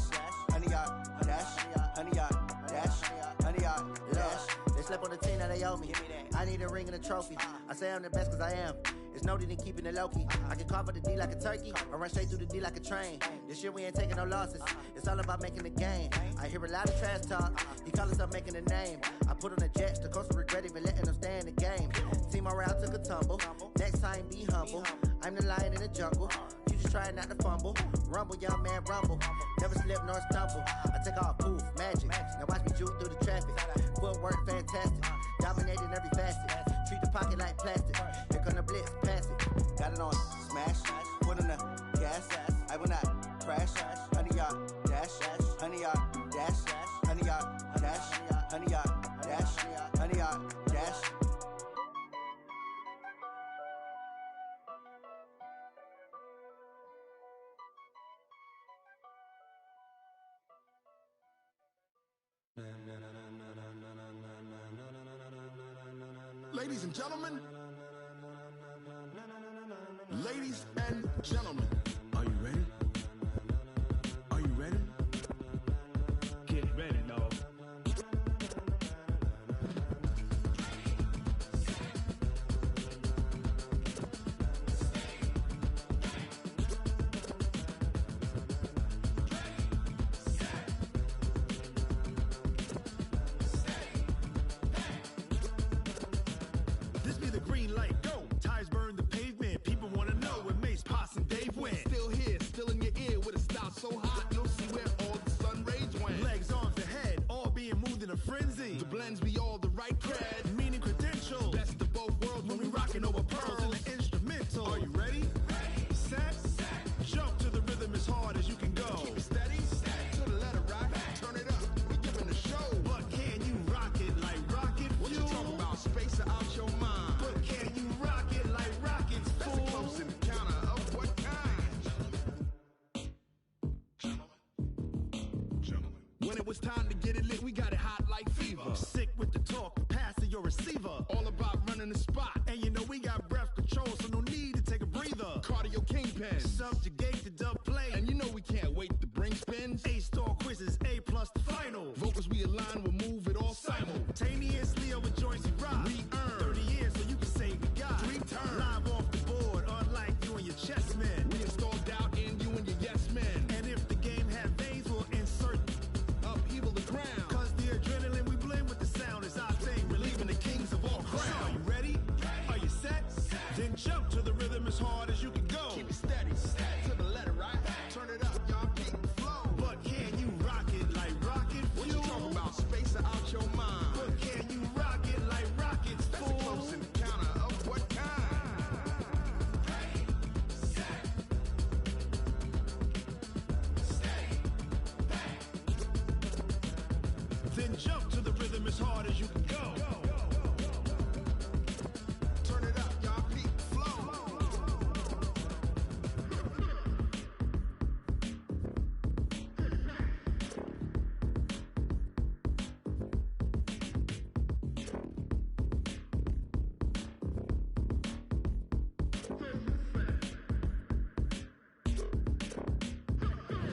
honey, y'all dash, honey, y'all dash, honey, y'all dash. They slept on the team that they owe me. I need a ring and a trophy. I say I'm the best cause I am. It's no need in keeping it low-key. I can carve up the D like a turkey or run straight through the D like a train. This year we ain't taking no losses. It's all about making the game. I hear a lot of trash talk. He call us up making a name. I put on the jets. The coach will regret even letting them stay in the game. Team morale took a tumble. Next time be humble. I'm the lion in the jungle. You just trying not to fumble. Rumble, young man, rumble. Never slip nor stumble. I take off, poof, magic. Now watch me juke through the traffic. Footwork fantastic. Dominating every facet. Treat the pocket like plastic. Here come the blitz, pass it. Got it on smash, foot on the gas. I will not crash. Honey, y'all dash, honey, y'all dash, honey, y'all dash, honey, y'all dash, honey, y'all dash. Ladies and gentlemen, ladies and gentlemen, are you ready? Are you ready? Get ready, dog. This be the green light, go. Tires burn the pavement. People wanna know where Mace, Poss, and Dave went. Still when it was time to get it lit, we got it hot like fever. Sick with the talk, passing your receiver. All about running the spot. And you know we got breath control, so no need to take a breather. Cardio kingpin. Subjugate the dub play. And you know we can't wait to bring spins. A-star quizzes, A+ the final. Vocals we align, we'll move it all simultaneously over joints we rock. We earn 30 years so you can say we got 3 turns. Live off the board, unlike you and your chess men. We install doubt in you and your yes men. And if the game had veins, we'll insert upheaval the ground. Cause the adrenaline we blend with the sound is our thing, relieving the kings of all crowns. So are you ready? Are you set? Then jump to the rhythm as hard as you can go. Keep it steady, to the letter, right? Turn it up, y'all, keep the flow. But can you rock it like rocket fuel? What you talking about? Space out your mind. But can you rock it like rockets, That's fool? a close encounter of what kind? Then jump to the rhythm as hard as you can go. Turn it up, y'all, keep the flow.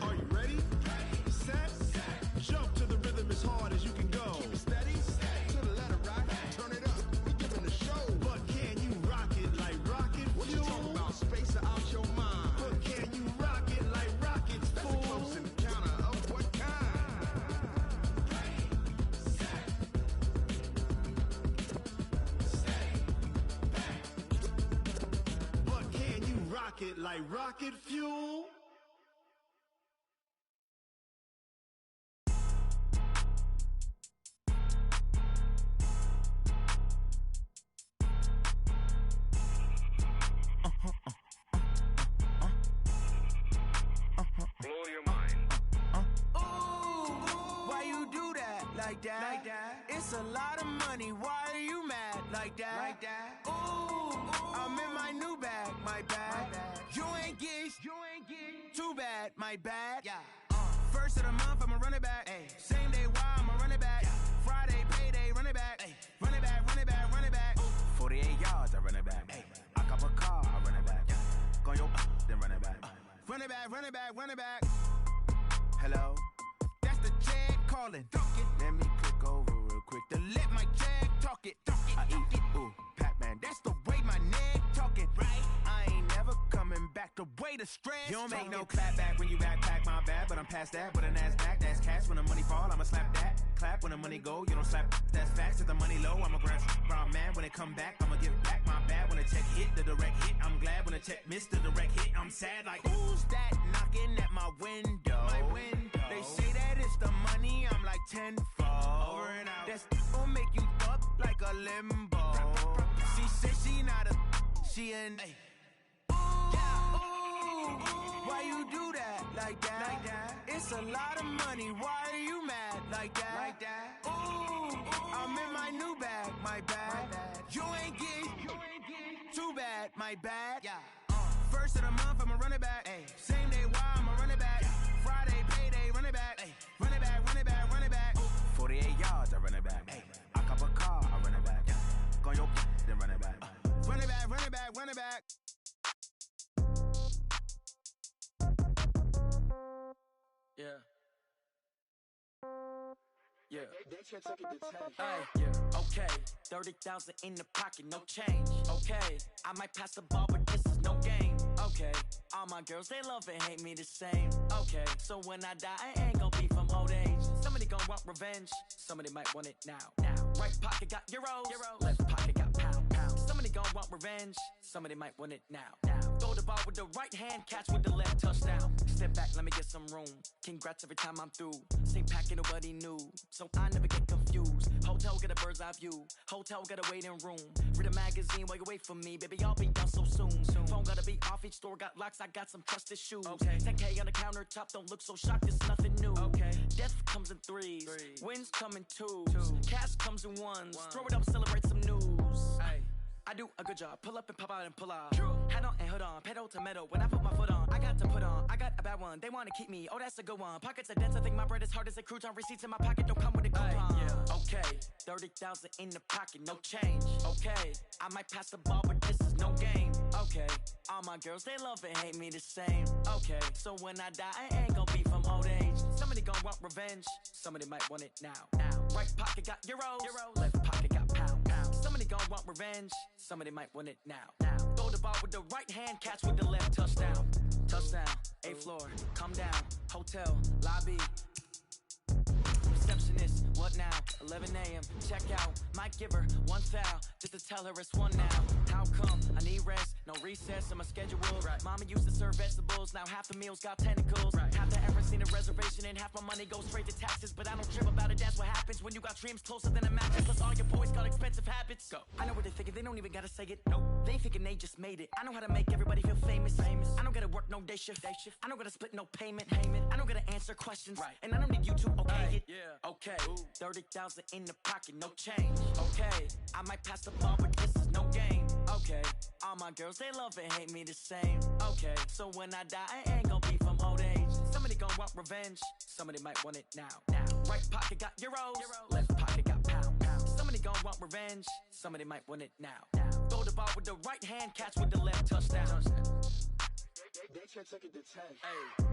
Are you ready? Set? Jump to the rhythm as hard as you can go. Keep it steady, to the letter, right? Turn it up, we giving the show. But can you rock it like rocket What you fuel? talking about? Space out your mind. But can you rock it like rockets, That's a fool? close encounter of what kind? But can you rock it like rocket fuel? Blow your mind. Why you do that like that? Like that? It's a lot of money. Why are you mad like that? Like that? Ooh, I'm in my new bag, my bad. You ain't get too bad, my bad. Yeah. First of the month, I'ma run it back. Ay. Same day, why I'ma run it back. Friday, payday, run it back. Ay. Run it back, run it back, run it back. 48 yards, I run it back. Ay. I cop a car, I run it back. Go your then run it back. Run it back, run it back, run it back. Hello? That's the jag calling. Let me click over real quick to let my jag talk it. I eat it, ooh, Pac-Man. That's the way my neck talking. Right? I ain't never coming back the way the stress. You don't make no clap back when you backpack, my bad. But I'm past that with a NASDAQ. That's cash when the money fall, I'ma slap that. Clap when the money go, you don't slap. That's facts. If the money low, I'ma grab brown man. When it come back, I'ma give back my bad. When the check hit, the direct hit. I'm glad when the check missed the direct hit. I'm sad like, who's that knocking at my window? My window. They say that it's the money, I'm like tenfold. Over and out. That's gon' make you up like a limbo. She said she not a, she an. Why you do that like that? Like that? It's a lot of money. Why are you mad like that? Like that? Ooh, I'm in my new bag, my bad. You ain't get too bad, my bad. Yeah. First of the month, I'ma run it back. Ay. Same day, why I'ma run it back. Friday, payday, run it back. Ay. Run it back, run it back, run it back. 48 yards, I run it back. Ay. I cop a car, I run it back. Go your then run it back. Run it back, run it back, run it back. Yeah. Yeah. Ay, yeah. Okay. 30,000 in the pocket, no change. Okay. I might pass the ball, but this is no game. Okay. All my girls, they love and hate me the same. Okay. So when I die, I ain't gonna be from old age. Somebody gonna want revenge. Somebody might want it now. Right pocket got euros. Left pocket got pounds. Somebody gonna want revenge. Somebody might want it now. Throw the ball with the right hand, catch with the left, touchdown. Step back, let me get some room. Congrats every time I'm through. Same packet, nobody knew. So I never get confused. Hotel get a bird's eye view. Hotel get a waiting room. Read a magazine while you wait for me. Baby, I'll be down so soon. Phone gotta be off, each store got locks. I got some trusted shoes. Okay. 10K on the countertop, don't look so shocked, it's nothing new. Okay. Death comes in threes. Wins come in twos. Cash comes in ones. Throw it up, celebrate some news. Ay. I do a good job. Pull up and pop out and pull out. Head on and hood on, pedal to metal. When I put my foot on, I got to put on. I got a bad one. They want to keep me. Oh, that's a good one. Pockets are dense. I think my bread is hard as a crouton. Receipts in my pocket don't come with a coupon. Yeah. Okay, 30,000 in the pocket, no change. Okay, I might pass the ball, but this is no game. Okay, all my girls, they love and hate me the same. Okay, so when I die, I ain't gonna be from old age. Somebody gon' want revenge. Somebody might want it now. Right pocket got euros. Left pocket got pound. Somebody gon' want revenge. Somebody might want it now. Throw the ball with the right hand, catch with the left. Touchdown. Touchdown. 8th floor. Come down. Hotel. Lobby. Receptionist, what now? 11 a.m. Check out. Might give her one foul just to tell her it's one now. How come? I need rest, no recess in my schedule. Right. Mama used to serve vegetables, now half the meals got tentacles. Right. Half the ever seen a reservation and half my money goes straight to taxes. But I don't trip about it, that's what happens when you got dreams closer than a mattress. Plus all your boys got expensive habits. Go. I know what they're thinking, they don't even gotta say it. Nope. They thinking they just made it. I know how to make everybody feel famous. I don't gotta work no day shift. I don't gotta split no payment. I don't gotta answer questions. Right. And I don't need you to okay it. Yeah. Okay. 30,000 in the pocket, no change. Okay. I might pass the ball, but this is no game. Okay. All my girls, they love and hate me the same. Okay. So when I die, I ain't gonna be from old age. Somebody gon' want revenge. Somebody might want it now. Right pocket got euros. Left pocket got pound. Somebody gon' want revenge. Somebody might want it now. Throw the ball with the right hand, catch with the left. Touchdown. They can't take it to 10. Hey.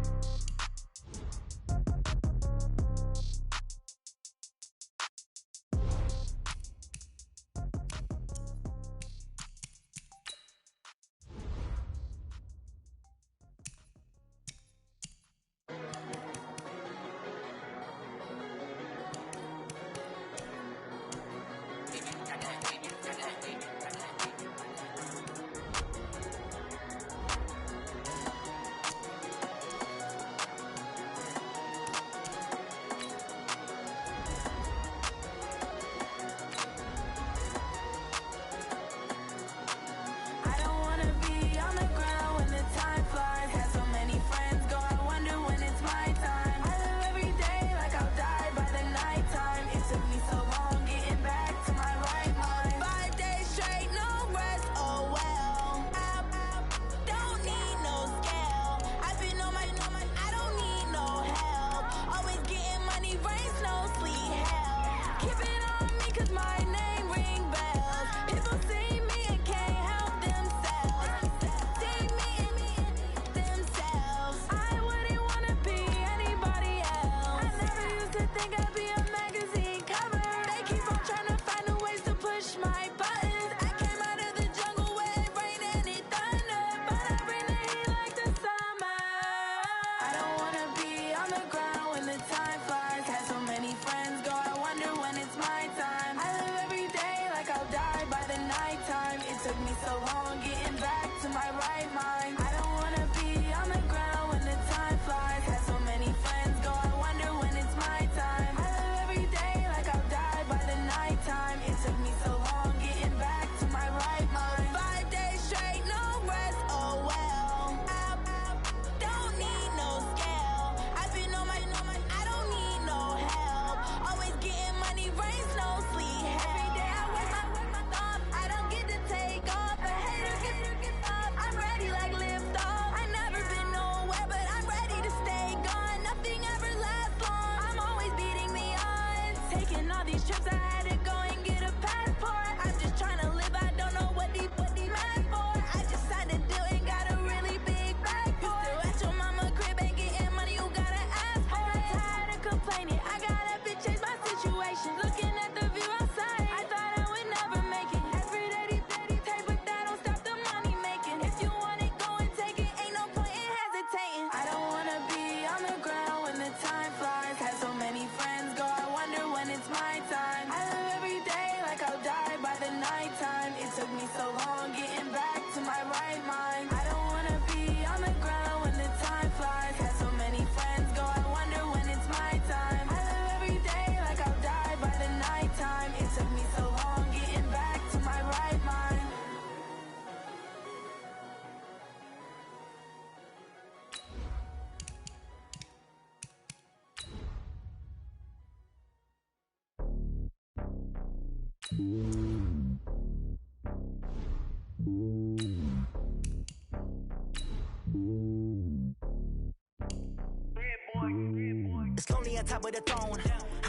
It's lonely on top of the throne.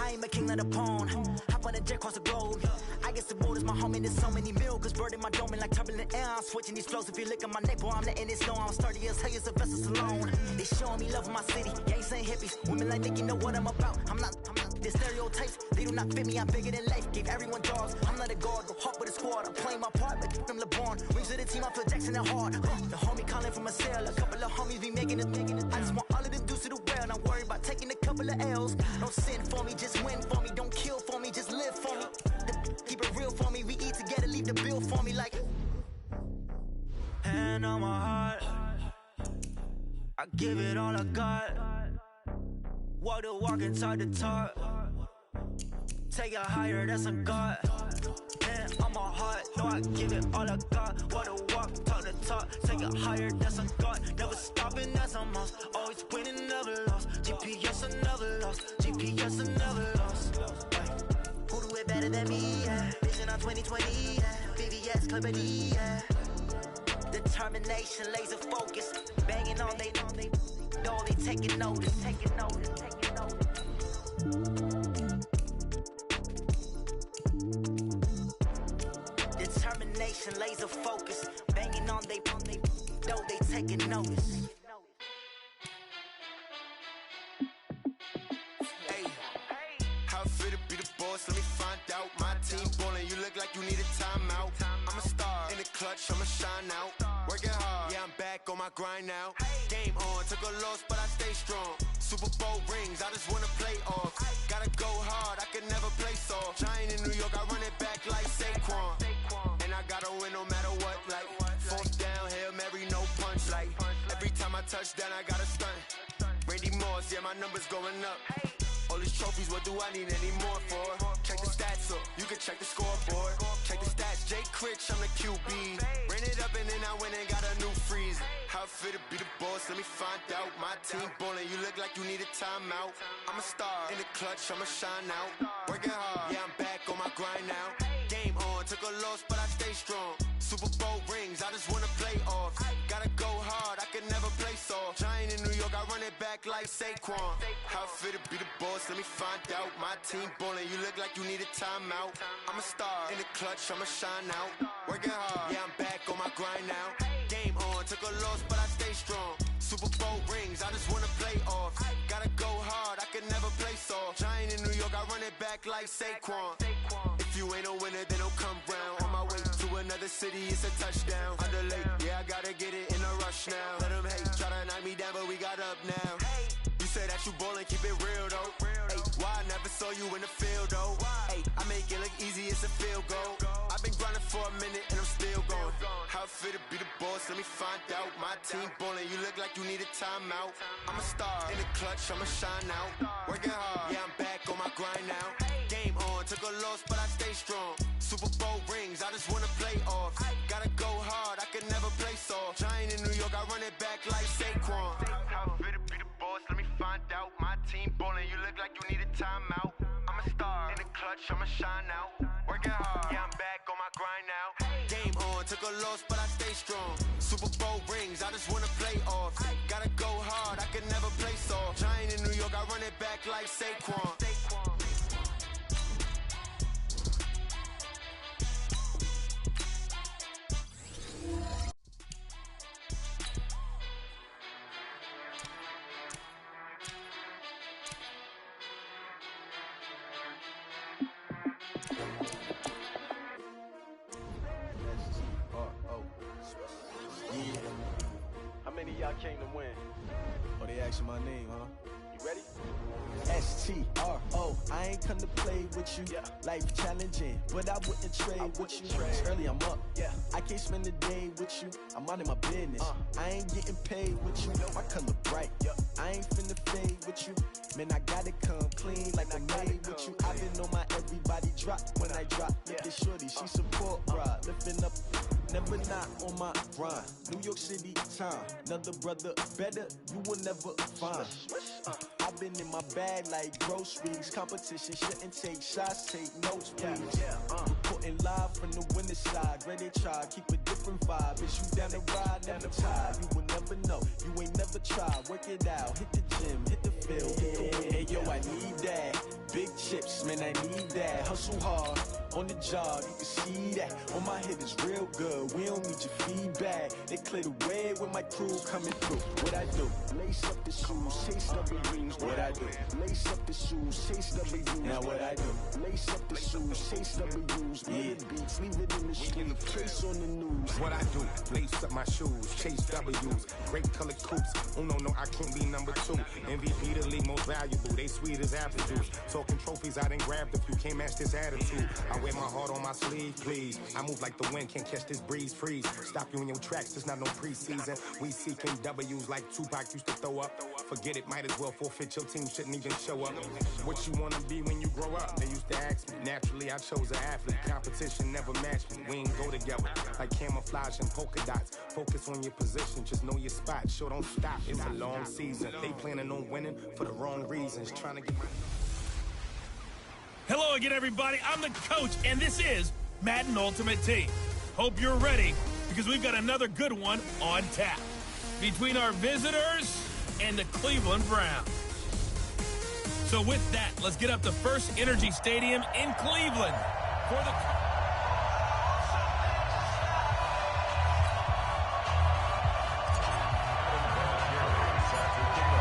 I ain't a king, not a pawn. Hop on a jet across the globe. I guess the world is my home and there's so many milkers. Bird in my dome and like turbulent air. I'm switching these flows. If you look at my neck, boy, I'm letting it slow. I'm sturdy as hell as a vessel alone. They showing me love in my city. Gangs ain't hippies. Women like think you know what I'm about. I'm not. The stereotypes, they do not fit me. I'm bigger than life. Gave everyone jobs. I'm not a guard. Go hard with a squad. I'm playing my part like from LeBron. Rings to the team. I feel Jackson and hard. The homie calling from a cell. A couple of homies be making it. I just want all of them dudes to do well. Not worry about taking a couple of L's. Don't sin for me, just win for me. Don't kill for me, just live for me. Keep it real for me. We eat together, leave the bill for me like. Hand on my heart, I give it all I got. Walk the walk and talk the talk. Take it higher, that's a God. Hand on my heart, no, I give it all I got. Walk the walk, talk the talk. Take it higher, that's a God. Never stopping, that's a must. Always winning, never lost. GPS, I never lost. GPS, I never lost. Who do it better than me? Yeah. Vision on 2020. Yeah. VVS, Clippity. Yeah. Determination, laser focus. Banging on they know they taking notice. Taking notice. Taking notice. Determination, laser focus. Banging on they know they taking notice. Hey, how fit to be the boss? Let me find out. My team ballin', you look like you need a timeout. I'm a star in the clutch, I'ma shine out. Working hard, yeah, I'm back on my grind now. Game on, took a loss, but I stay strong. Super Bowl rings, I just wanna play off. Gotta go hard, I can never play soft. Giant in New York, I run it back like Saquon. And I gotta win no matter what, like fourth down, Hail Mary, no punch. Like every time I touch down, I gotta stunt. Randy Moss, yeah, my numbers going up. All these trophies, what do I need any more for? Check the stats up, you can check the scoreboard. Check the stats, Jay Critch, I'm the QB. Ran it up and then I went and got a new freeze. How fit to be the boss, let me find out. My team ballin', you look like you need a timeout. I'm a star in the clutch, I'ma shine out. Working hard, yeah, I'm back on my grind now. Game on, took a loss, but I stay strong. Super Bowl rings, I just wanna play off. Gotta go hard, I can never play soft. Giant in New York, I run it back like Saquon. How fit to be the boss, let me find out. My team ballin', you look like you need a timeout. I'm a star in the clutch, I'ma shine out. Working hard, yeah, I'm back on my grind now. Game on, took a loss, but I stay strong. Super Bowl rings, I just wanna play off. Gotta go hard, I can never play soft. Giant in New York, I run it back like Saquon. If you ain't a winner, then don't come round. On my way to another city, it's a touchdown. Underlay, yeah, I gotta get it in a rush now. Let them hate, try to knock me down, but we got up now. You say that you ballin', keep it real though. Hey, why I never saw you in the field though? Hey, I make it look easy, it's a field goal. I've been grinding for a minute and I'm still going. How fit to be the boss, let me find out. My team ballin', you look like you need a timeout. I'm a star in the clutch, I'ma shine out. Working hard, yeah, I'm back on my grind now. Game on, took a loss, but I stay strong. Super Bowl rings, I just wanna play off. Gotta go hard, I can never play soft. Giant in New York, I run it back like Saquon. How fit to be the boss, let me find out. My team ballin', you look like you need a timeout. I'm a star in the clutch, I'ma shine out. Working hard, yeah, I'm back on my grind now. Game on, took a loss, but I stay strong. Super Bowl rings, I just wanna play off. Gotta go hard, I can never play soft. Giant in New York, I run it back like Saquon. How many of y'all came to win? Oh, they asking my name, huh? You ready? STRO, I ain't come to play with you. Yeah. Life challenging, but I wouldn't trade with you. It's early, I'm up. Yeah. I can't spend the day with you. I'm minding my business. I ain't getting paid with you. My color bright. I ain't finna fade with you. Man, I gotta come clean like I'm made with you. I've been on my everybody drop when I drop. Look at shorty, she support, bruh. Lifting up, never not on my grind. New York City time, another brother better, you will never find. I've been in my bag like groceries. Competition shouldn't take shots, take notes, please. Reporting live from the winning side. Ready to try, keep a different vibe. Is you down the ride, never tired. You will never know, you ain't never tried. Work it out, hit the gym, hit the field, get the win. Hey, yo, I need that. Big chips, man, I need that. Hustle hard, on the job, you can see that. On my head is real good, we don't need your feedback. They clear the way when my crew coming through. What I do? Lace up the shoes, chase W's. What I do? Lace up the shoes, chase W's. Now what I do? Lace up the shoes, chase W's. Yeah, beats, leave it in the street, trace on the news. What I do? Lace up my shoes, chase W's. Great colored coops. Oh no, I can't be number 2. MVP the league most valuable. They sweet as apple juice. Talking trophies, I done grabbed a few. Can't match this attitude. I wear my heart on my sleeve, please. I move like the wind, can't catch this breeze, freeze. Stop you in your tracks, there's not no preseason. We seeking W's like Tupac used to throw up. Forget it, might as well forfeit. Your team shouldn't even show up. What you wanna be when you grow up? They used to ask me. Naturally, I chose an athlete. Competition never matched me. We ain't go together like camouflage and polka dots. Focus on your position, just know your spot. Sure, don't stop. It's a long season. They planning on winning for the wrong reasons. Trying to get. Hello again, everybody. I'm the coach, and this is Madden Ultimate Team. Hope you're ready, because we've got another good one on tap between our visitors and the Cleveland Browns. So with that, let's get up to First Energy Stadium in Cleveland for the...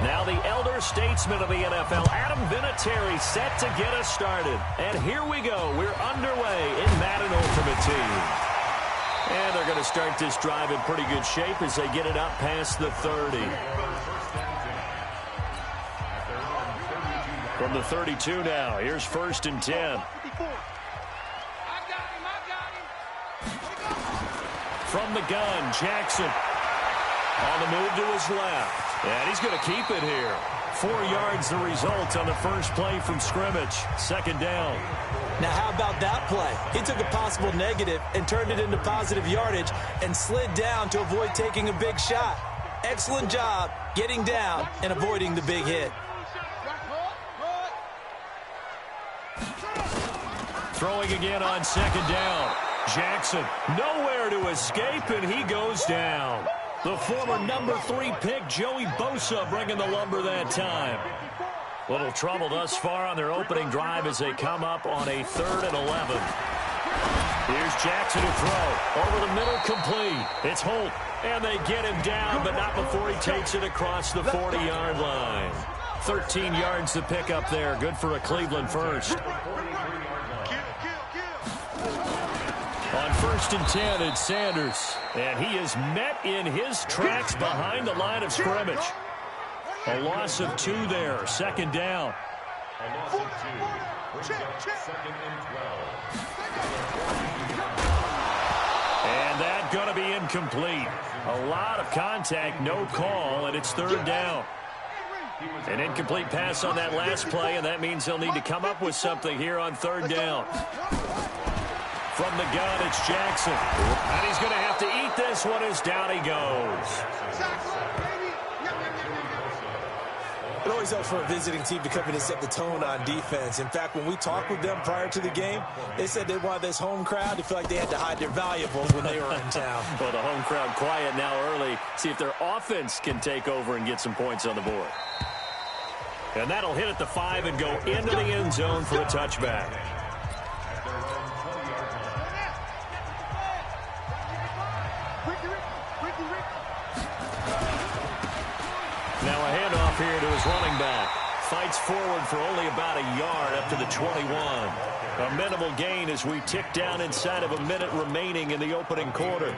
Now the elder statesman of the NFL, Adam Vinatieri, set to get us started. And here we go. We're underway in Madden Ultimate Team. And they're going to start this drive in pretty good shape as they get it up past the 30. From the 32 now, here's 1st and 10. From the gun, Jackson. On the move to his left. And he's going to keep it here. 4 yards the result on the first play from scrimmage. 2nd down. Now, how about that play? He took a possible negative and turned it into positive yardage and slid down to avoid taking a big shot. Excellent job getting down and avoiding the big hit. Throwing again on 2nd down. Jackson nowhere to escape, and he goes down. The former number 3 pick, Joey Bosa, bringing the lumber that time. Little trouble thus far on their opening drive as they come up on a 3rd and 11. Here's Jackson to throw. Over the middle, complete. It's Holt, and they get him down, but not before he takes it across the 40-yard line. 13 yards to pick up there. Good for a Cleveland first. On 1st and 10, it's Sanders. And he is met in his tracks behind the line of scrimmage. A loss of 2 there. 2nd down. A loss of 2. Brings up 2nd and 12. And that's going to be incomplete. A lot of contact, no call, and it's 3rd down. An incomplete pass on that last play, and that means they'll need to come up with something here on 3rd down. From the gun, it's Jackson. And he's going to have to eat this one as down he goes. It always helps for a visiting team to come in and set the tone on defense. In fact, when we talked with them prior to the game, they said they wanted this home crowd to feel like they had to hide their valuables when they were in town. Well, the home crowd quiet now early. See if their offense can take over and get some points on the board. And that'll hit at the 5 and go into the end zone for a touchback. Now a handoff here to his running back. Fights forward for only about a yard up to the 21. A minimal gain as we tick down inside of a minute remaining in the opening quarter.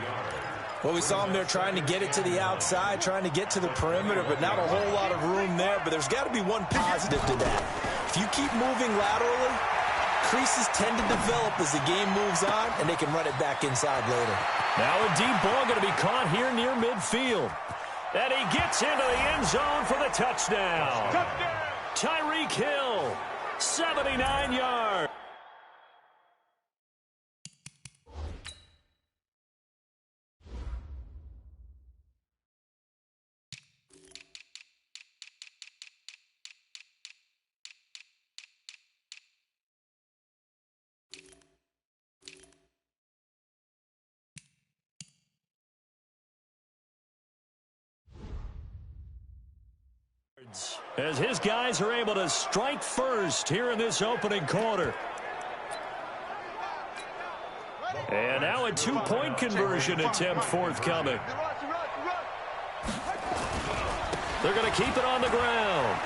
Well, we saw him there trying to get it to the outside, trying to get to the perimeter, but not a whole lot of room there. But there's got to be one positive to that. If you keep moving laterally, creases tend to develop as the game moves on, and they can run it back inside later. Now a deep ball going to be caught here near midfield. And he gets into the end zone for the touchdown. Tyreek Hill, 79 yards. as his guys are able to strike first here in this opening quarter. And now a two-point conversion attempt forthcoming. They're going to keep it on the ground.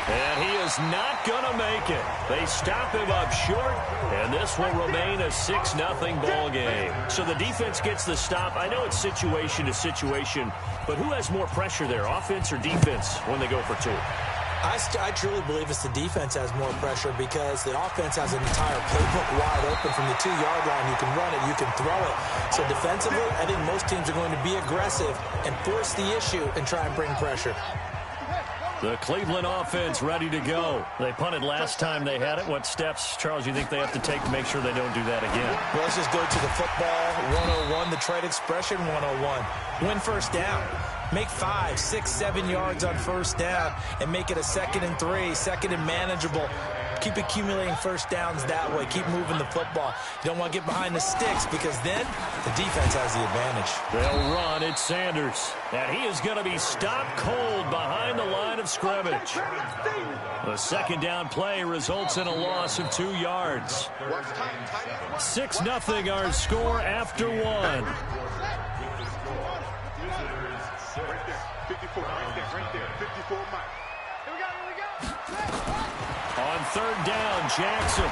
And he is not going to make it. They stop him up short, and this will remain a 6-0 ball game. So the defense gets the stop. I know it's situation to situation, but who has more pressure there, offense or defense, when they go for two? I truly believe it's the defense has more pressure because the offense has an entire playbook wide open from the 2-yard line. You can run it, you can throw it. So defensively, I think most teams are going to be aggressive and force the issue and try and bring pressure. The Cleveland offense ready to go. They punted last time they had it. What steps, Charles, you think they have to take to make sure they don't do that again? Well, let's just go to the football 101, the trade expression 101. Win first down. Make 5, 6, 7 yards on first down and make it a 2nd and 3, 2nd and manageable. Keep accumulating first downs that way. Keep moving the football. You don't want to get behind the sticks because then the defense has the advantage. They'll run. It's Sanders. And he is going to be stopped cold behind the line of scrimmage. The second down play results in a loss of 2 yards. 6-0 our score after one. 54, right there, 54, Mike. On third down, Jackson.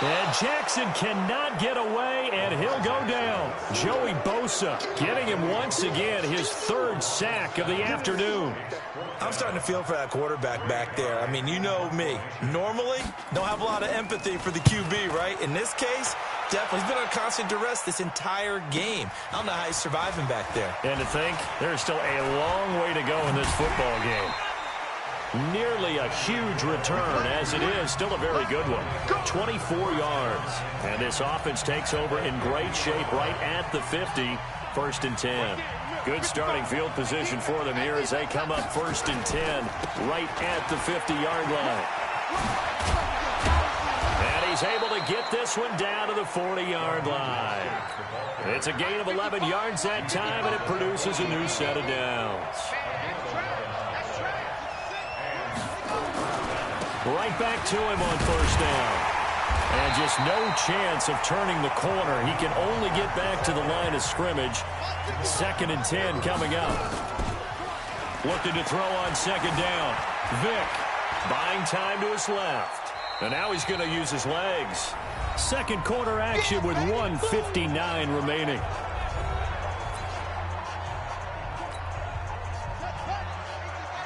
And Jackson cannot get away, and he'll go down. Joey Bosa getting him once again his 3rd sack of the afternoon. I'm starting to feel for that quarterback back there. I mean, you know me. Normally, don't have a lot of empathy for the QB, right? In this case, definitely. He's been on constant duress this entire game. I don't know how he's surviving back there. And to think, there's still a long way to go in this football game. Nearly a huge return, as it is still a very good one. 24 yards. And this offense takes over in great shape right at the 50, 1st and 10. Good starting field position for them here as they come up 1st and 10 right at the 50-yard line. And he's able to get this one down to the 40-yard line. It's a gain of 11 yards that time, and it produces a new set of downs. Right back to him on first down. And just no chance of turning the corner. He can only get back to the line of scrimmage. 2nd and 10 coming up. Looking to throw on 2nd down. Vick buying time to his left. And now he's going to use his legs. Second quarter action with 1:59 remaining.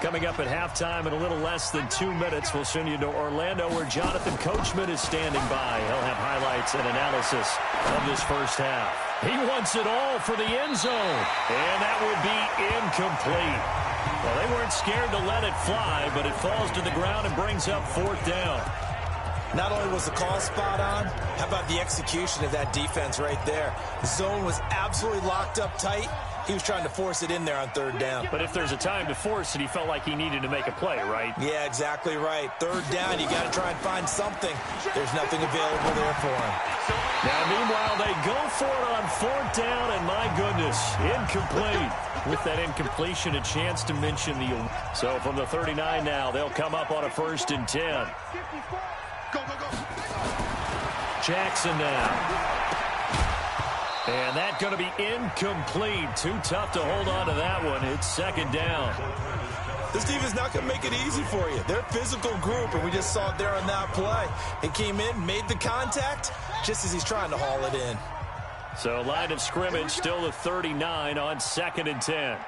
Coming up at halftime in a little less than 2 minutes, we'll send you to Orlando where Jonathan Coachman is standing by. He'll have highlights and analysis of this first half. He wants it all for the end zone, and that would be incomplete. Well, they weren't scared to let it fly, but it falls to the ground and brings up 4th down. Not only was the call spot on, how about the execution of that defense right there? The zone was absolutely locked up tight. He was trying to force it in there on 3rd down. But if there's a time to force it, he felt like he needed to make a play, right? Yeah, exactly right. 3rd down, you got to try and find something. There's nothing available there for him. Now, meanwhile, they go for it on 4th down, and my goodness, incomplete. With that incompletion, a chance to mention the... So from the 39 now, they'll come up on a 1st and 10. Jackson now. And that's going to be incomplete. Too tough to hold on to that one. It's 2nd down. This defense is not going to make it easy for you. They're a physical group, and we just saw it there on that play. He came in, made the contact, just as he's trying to haul it in. So line of scrimmage still the 39 on 2nd and 10.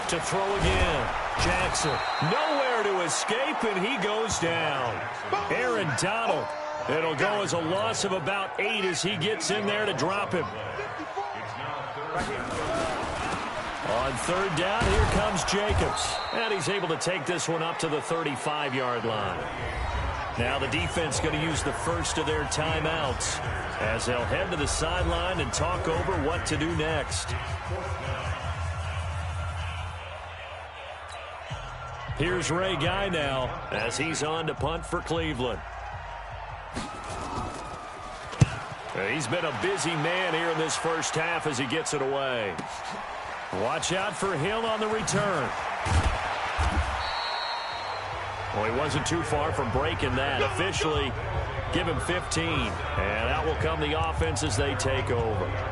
To throw again. Jackson nowhere to escape, and he goes down. Aaron Donald. It'll go as a loss of about 8 as he gets in there to drop him. On 3rd down, here comes Jacobs. And he's able to take this one up to the 35-yard line. Now the defense going to use the first of their timeouts as they'll head to the sideline and talk over what to do next. Here's Ray Guy now as he's on to punt for Cleveland. He's been a busy man here in this first half as he gets it away. Watch out for Hill on the return. Well, he wasn't too far from breaking that. Officially, give him 15. And out will come the offense as they take over.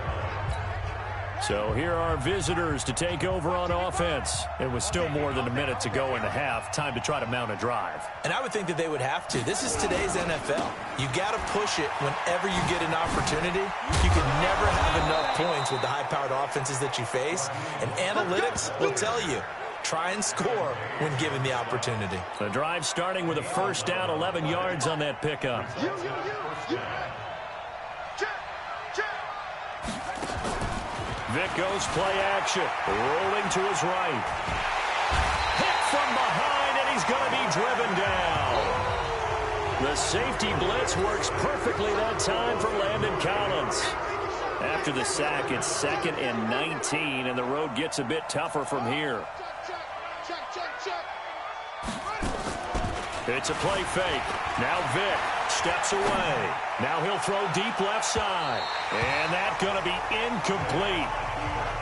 So here are visitors to take over on offense. It was still more than a minute to go in the half. Time to try to mount a drive. And I would think that they would have to. This is today's NFL. You got to push it whenever you get an opportunity. You can never have enough points with the high-powered offenses that you face. And analytics will tell you, try and score when given the opportunity. The drive starting with a first down, 11 yards on that pickup. Vick goes play action, rolling to his right. Hit from behind, and he's going to be driven down. The safety blitz works perfectly that time for Landon Collins. After the sack, it's 2nd and 19, and the road gets a bit tougher from here. It's a play fake. Now Vick steps away. Now he'll throw deep left side. And that's going to be incomplete.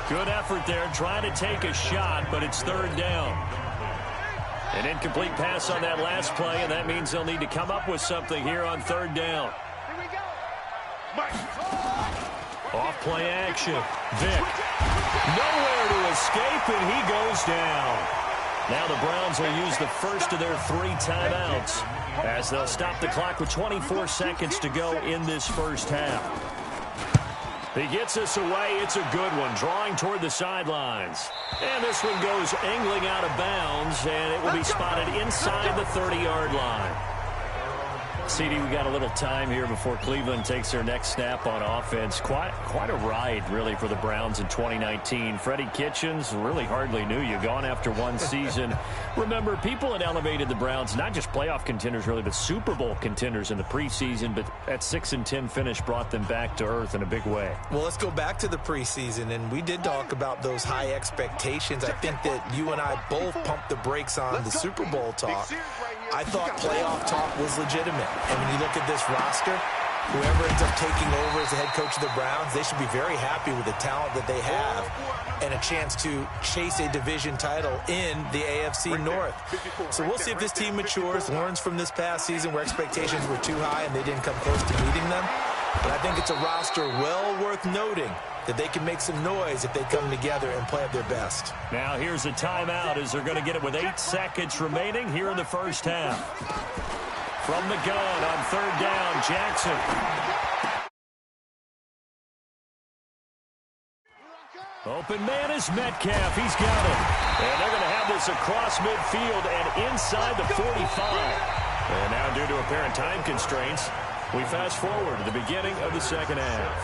Good effort there trying to take a shot, but it's 3rd down. An incomplete pass on that last play, and that means they'll need to come up with something here on 3rd down. Off play action. Vick. Nowhere to escape, and he goes down. Now the Browns will use the first of their 3 timeouts as they'll stop the clock with 24 seconds to go in this first half. He gets us away. It's a good one, drawing toward the sidelines. And this one goes angling out of bounds, and it will be spotted inside the 30-yard line. CD, we got a little time here before Cleveland takes their next snap on offense. Quite a ride, really, for the Browns in 2019. Freddie Kitchens, really hardly knew you. Gone after one season. Remember, people had elevated the Browns, not just playoff contenders, really, but Super Bowl contenders in the preseason. But that 6-10 finish brought them back to earth in a big way. Well, let's go back to the preseason, and we did talk about those high expectations. I think that you and I both pumped the brakes on the Super Bowl talk. I thought playoff talk was legitimate. And when you look at this roster, whoever ends up taking over as the head coach of the Browns, they should be very happy with the talent that they have and a chance to chase a division title in the AFC North. So we'll see if this team matures, learns from this past season where expectations were too high and they didn't come close to meeting them. But I think it's a roster well worth noting that they can make some noise if they come together and play at their best. Now here's a timeout as they're going to get it with 8 seconds remaining here in the first half. From the gun on 3rd down, Jackson. Open man is Metcalf. He's got it. And they're going to have this across midfield and inside the 45. And now due to apparent time constraints, we fast forward to the beginning of the second half.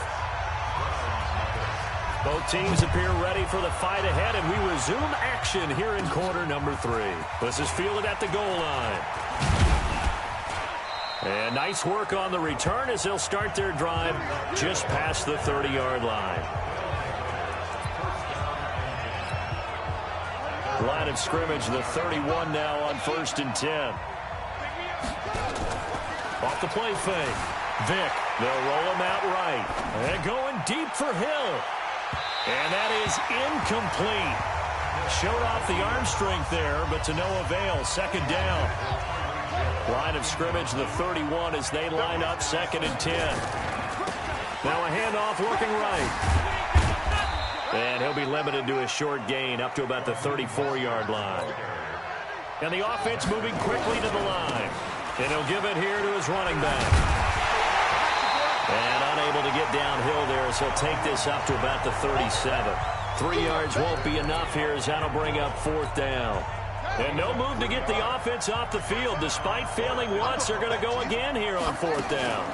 Both teams appear ready for the fight ahead, and we resume action here in quarter number 3. This is fielded at the goal line. And nice work on the return as they'll start their drive just past the 30-yard line. Line of scrimmage, the 31 now on 1st and 10. Off the play fake. Vick, they'll roll him out right. And going deep for Hill. And that is incomplete. Showed off the arm strength there, but to no avail. 2nd down. Line of scrimmage, the 31 as they line up 2nd and 10. Now a handoff working right. And he'll be limited to a short gain up to about the 34-yard line. And the offense moving quickly to the line. And he'll give it here to his running back. And unable to get downhill there as he'll take this up to about the 37. 3 yards won't be enough here as that'll bring up 4th down. And no move to get the offense off the field. Despite failing once, they're going to go again here on 4th down.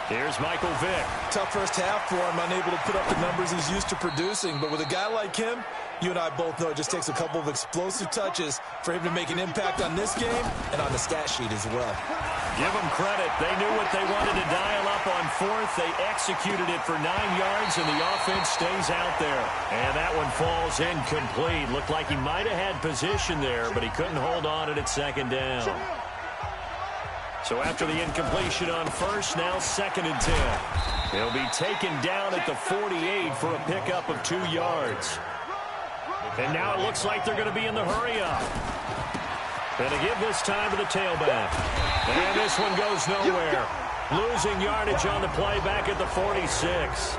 Here's Michael Vick. Tough first half for him, unable to put up the numbers he's used to producing. But with a guy like him, you and I both know it just takes a couple of explosive touches for him to make an impact on this game and on the stat sheet as well. Give them credit. They knew what they wanted to dial up on 4th. They executed it for 9 yards, and the offense stays out there. And that one falls incomplete. Looked like he might have had position there, but he couldn't hold on it at 2nd down. So after the incompletion on 1st, now 2nd and 10. He'll be taken down at the 48 for a pickup of 2 yards. And now it looks like they're going to be in the hurry-up. And to give this time to the tailback. And this one goes nowhere. Losing yardage on the play back at the 46.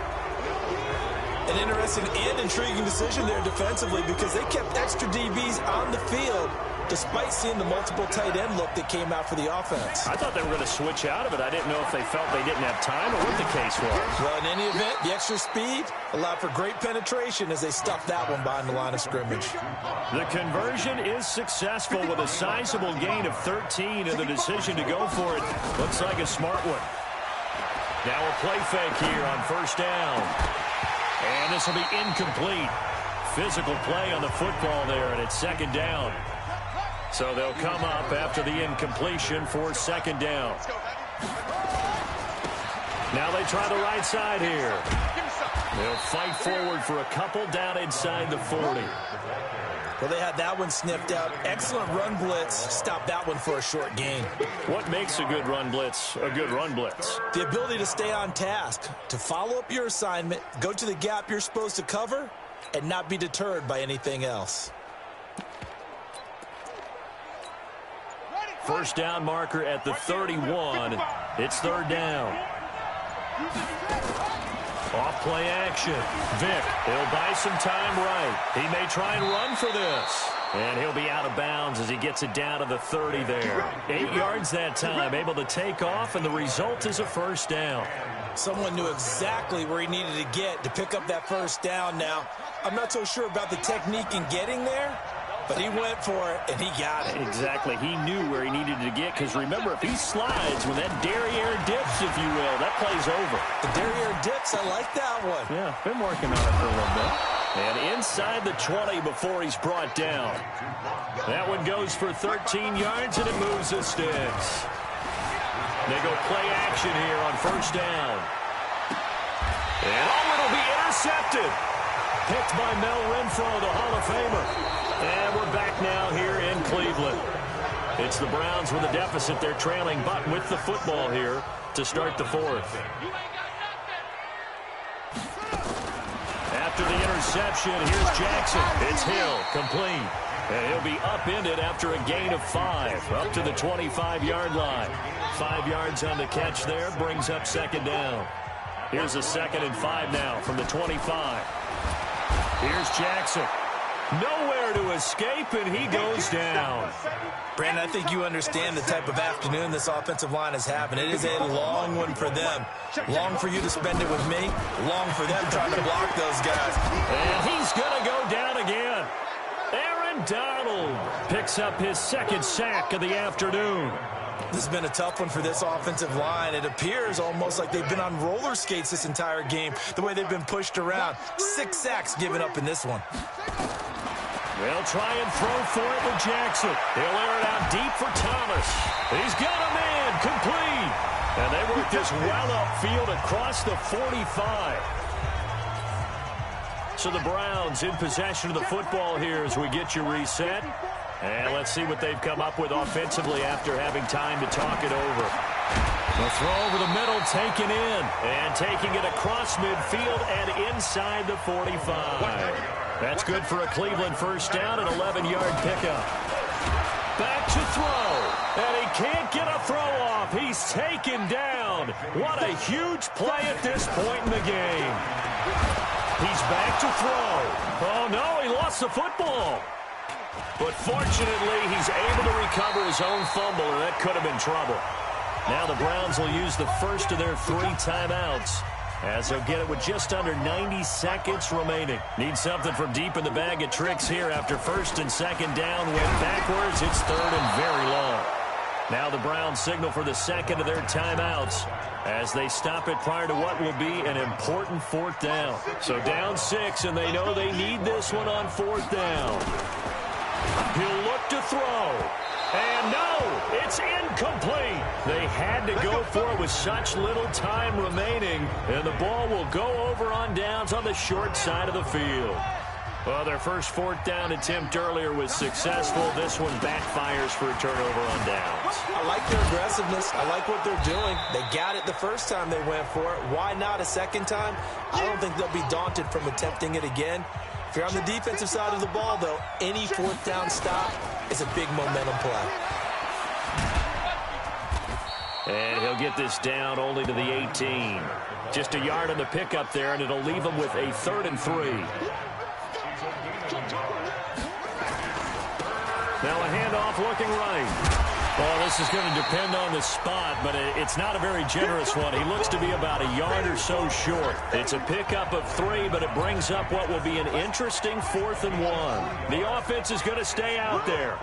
An interesting and intriguing decision there defensively because they kept extra DBs on the field despite seeing the multiple tight end look that came out for the offense. I thought they were going to switch out of it. I didn't know if they felt they didn't have time or what the case was. Well, in any event, the extra speed allowed for great penetration as they stuffed that one behind the line of scrimmage. The conversion is successful with a sizable gain of 13, and the decision to go for it looks like a smart one. Now a play fake here on first down. And this will be incomplete. Physical play on the football there, and it's second down. So they'll come up after the incompletion for second down. Now they try the right side here. They'll fight forward for a couple down inside the 40. Well, they had that one sniffed out. Excellent run blitz. Stopped that one for a short gain. What makes a good run blitz a good run blitz? The ability to stay on task, to follow up your assignment, go to the gap you're supposed to cover, and not be deterred by anything else. First down marker at the 31. It's third down. Off play action. Vick, he'll buy some time right. He may try and run for this. And he'll be out of bounds as he gets it down to the 30 there. 8 yards that time, able to take off, and the result is a first down. Someone knew exactly where he needed to get to pick up that first down now. I'm not so sure about the technique in getting there, but he went for it, and he got it. Exactly. He knew where he needed to get, because remember, if he slides when that derriere dips, if you will, that play's over. The derriere dips, I like that one. Yeah, been working on it for a little bit. And inside the 20 before he's brought down. That one goes for 13 yards, and it moves the sticks. They go play action here on first down. And it'll be intercepted. Picked by Mel Renfro, the Hall of Famer. And we're back now here in Cleveland. It's the Browns with a deficit. They're trailing, but with the football here to start the fourth. After the interception, here's Jackson. It's Hill, complete. And he'll be upended after a gain of 5, up to the 25-yard line. 5 yards on the catch there, brings up second down. Here's a 2nd and 5 now from the 25. Here's Jackson. Nowhere to escape, and he goes down. Brandon, I think you understand the type of afternoon this offensive line is having. It is a long one for them. Long for you to spend it with me. Long for them trying to block those guys. And he's going to go down again. Aaron Donald picks up his 2nd sack of the afternoon. This has been a tough one for this offensive line. It appears almost like they've been on roller skates this entire game, the way they've been pushed around. 6 sacks given up in this one. They'll try and throw for it with Jackson. He'll air it out deep for Thomas. He's got a man, complete. And they work this well upfield across the 45. So the Browns in possession of the football here as we get you reset. And let's see what they've come up with offensively after having time to talk it over. The throw over the middle, taken in. And taking it across midfield and inside the 45. That's good for a Cleveland first down, an 11-yard pickup. Back to throw. And he can't get a throw off. He's taken down. What a huge play at this point in the game. He's back to throw. Oh, no, he lost the football. But fortunately, he's able to recover his own fumble, and that could have been trouble. Now the Browns will use the first of their 3 timeouts, as they'll get it with just under 90 seconds remaining. Need something from deep in the bag of tricks here after 1st and 2nd down. Went backwards. It's 3rd and very long. Now the Browns signal for the 2nd of their timeouts as they stop it prior to what will be an important 4th down. So down 6, and they know they need this one on 4th down. He'll look to throw. And no, it's incomplete. They had to go for it with such little time remaining. And the ball will go over on downs on the short side of the field. Well, their first 4th down attempt earlier was successful. This one backfires for a turnover on downs. I like their aggressiveness. I like what they're doing. They got it the first time they went for it. Why not a second time? I don't think they'll be daunted from attempting it again. If you're on the defensive side of the ball, though, any 4th down stop is a big momentum play. And he'll get this down only to the 18. Just a yard on the pickup there, and it'll leave him with a 3rd and 3. Now a handoff looking right. Well, this is going to depend on the spot, but it's not a very generous one. He looks to be about a yard or so short. It's a pickup of 3, but it brings up what will be an interesting 4th and 1. The offense is going to stay out there.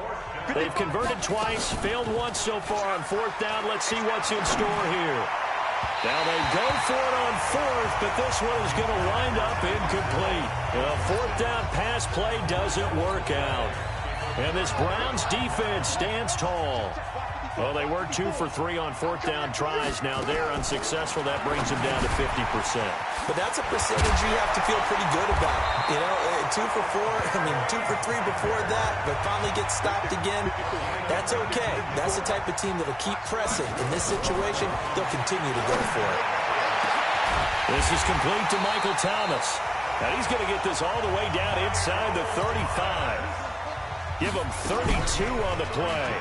They've converted twice, failed once so far on 4th down. Let's see what's in store here. Now they go for it on 4th, but this one is going to wind up incomplete. The 4th down pass play doesn't work out. And this Browns defense stands tall. Well, they were 2 for 3 on 4th down tries. Now they're unsuccessful. That brings them down to 50%. But that's a percentage you have to feel pretty good about. You know, 2 for 2 for 3 before that, but finally get stopped again. That's okay. That's the type of team that'll keep pressing. In this situation, they'll continue to go for it. This is complete to Michael Thomas. Now he's going to get this all the way down inside the 35. Give him 32 on the play.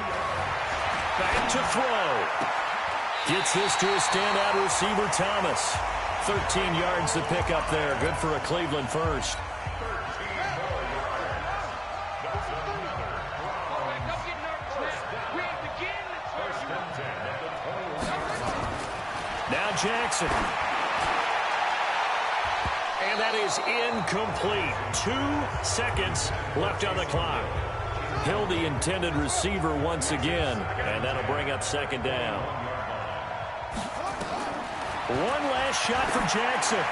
Back to throw. Gets this to a standout receiver, Thomas. 13 yards to pick up there. Good for a Cleveland first. Now Jackson. And that is incomplete. 2 seconds left on the clock. Hill, the intended receiver once again, and that'll bring up 2nd down. One last shot for Jackson.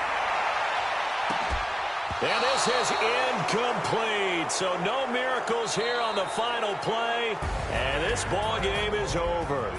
And this is incomplete. So no miracles here on the final play, and this ball game is over.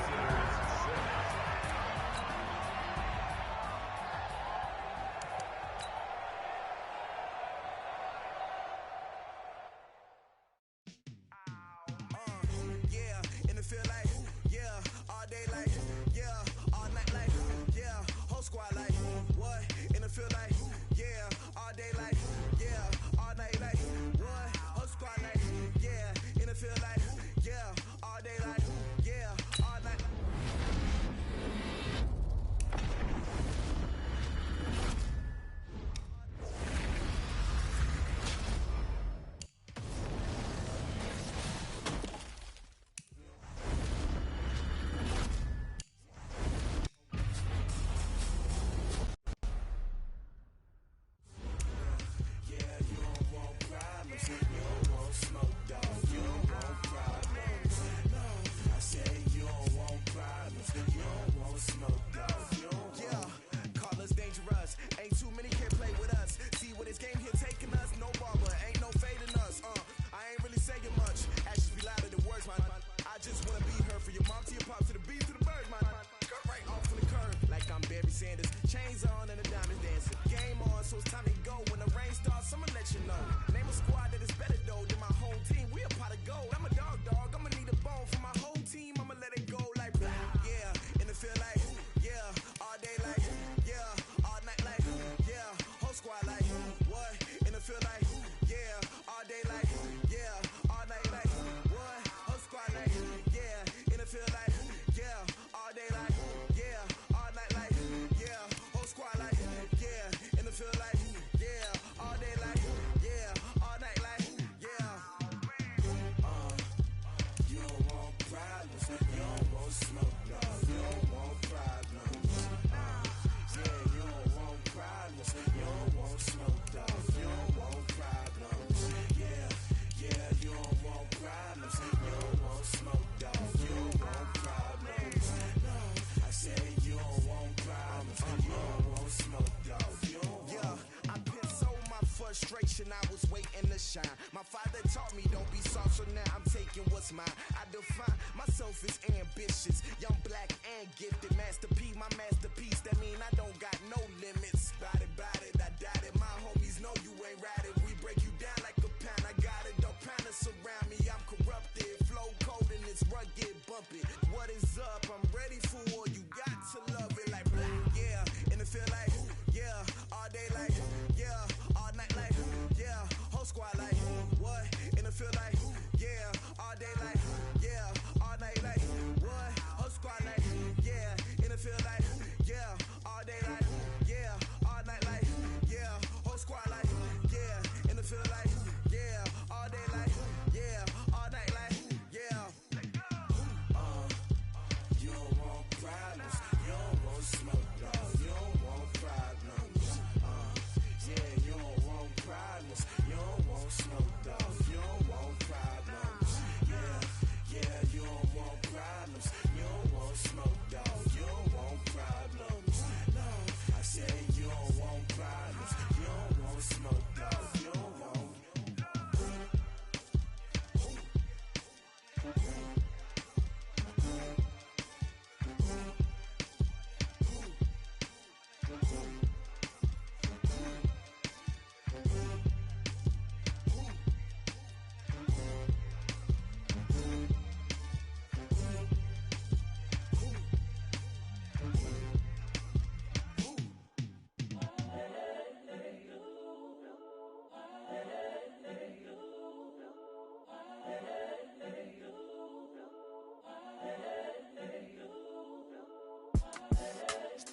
I was waiting to shine. My father taught me don't be soft, so now I'm taking what's mine. I define myself as ambitious, young, black, and gifted. Master P, my masterpiece. That mean I don't got no limits. Bout it, I doubt it. My homies know you ain't ride it. We break you down like a pound. I got it, don't pound us around me. I'm corrupted, flow cold and it's rugged, bumpy. What is up? I'm ready for war. You got to love it like black, yeah. And it feel like, yeah, all day like, yeah, all night like, yeah, whole squad like, what? And it feel like, yeah, all day like.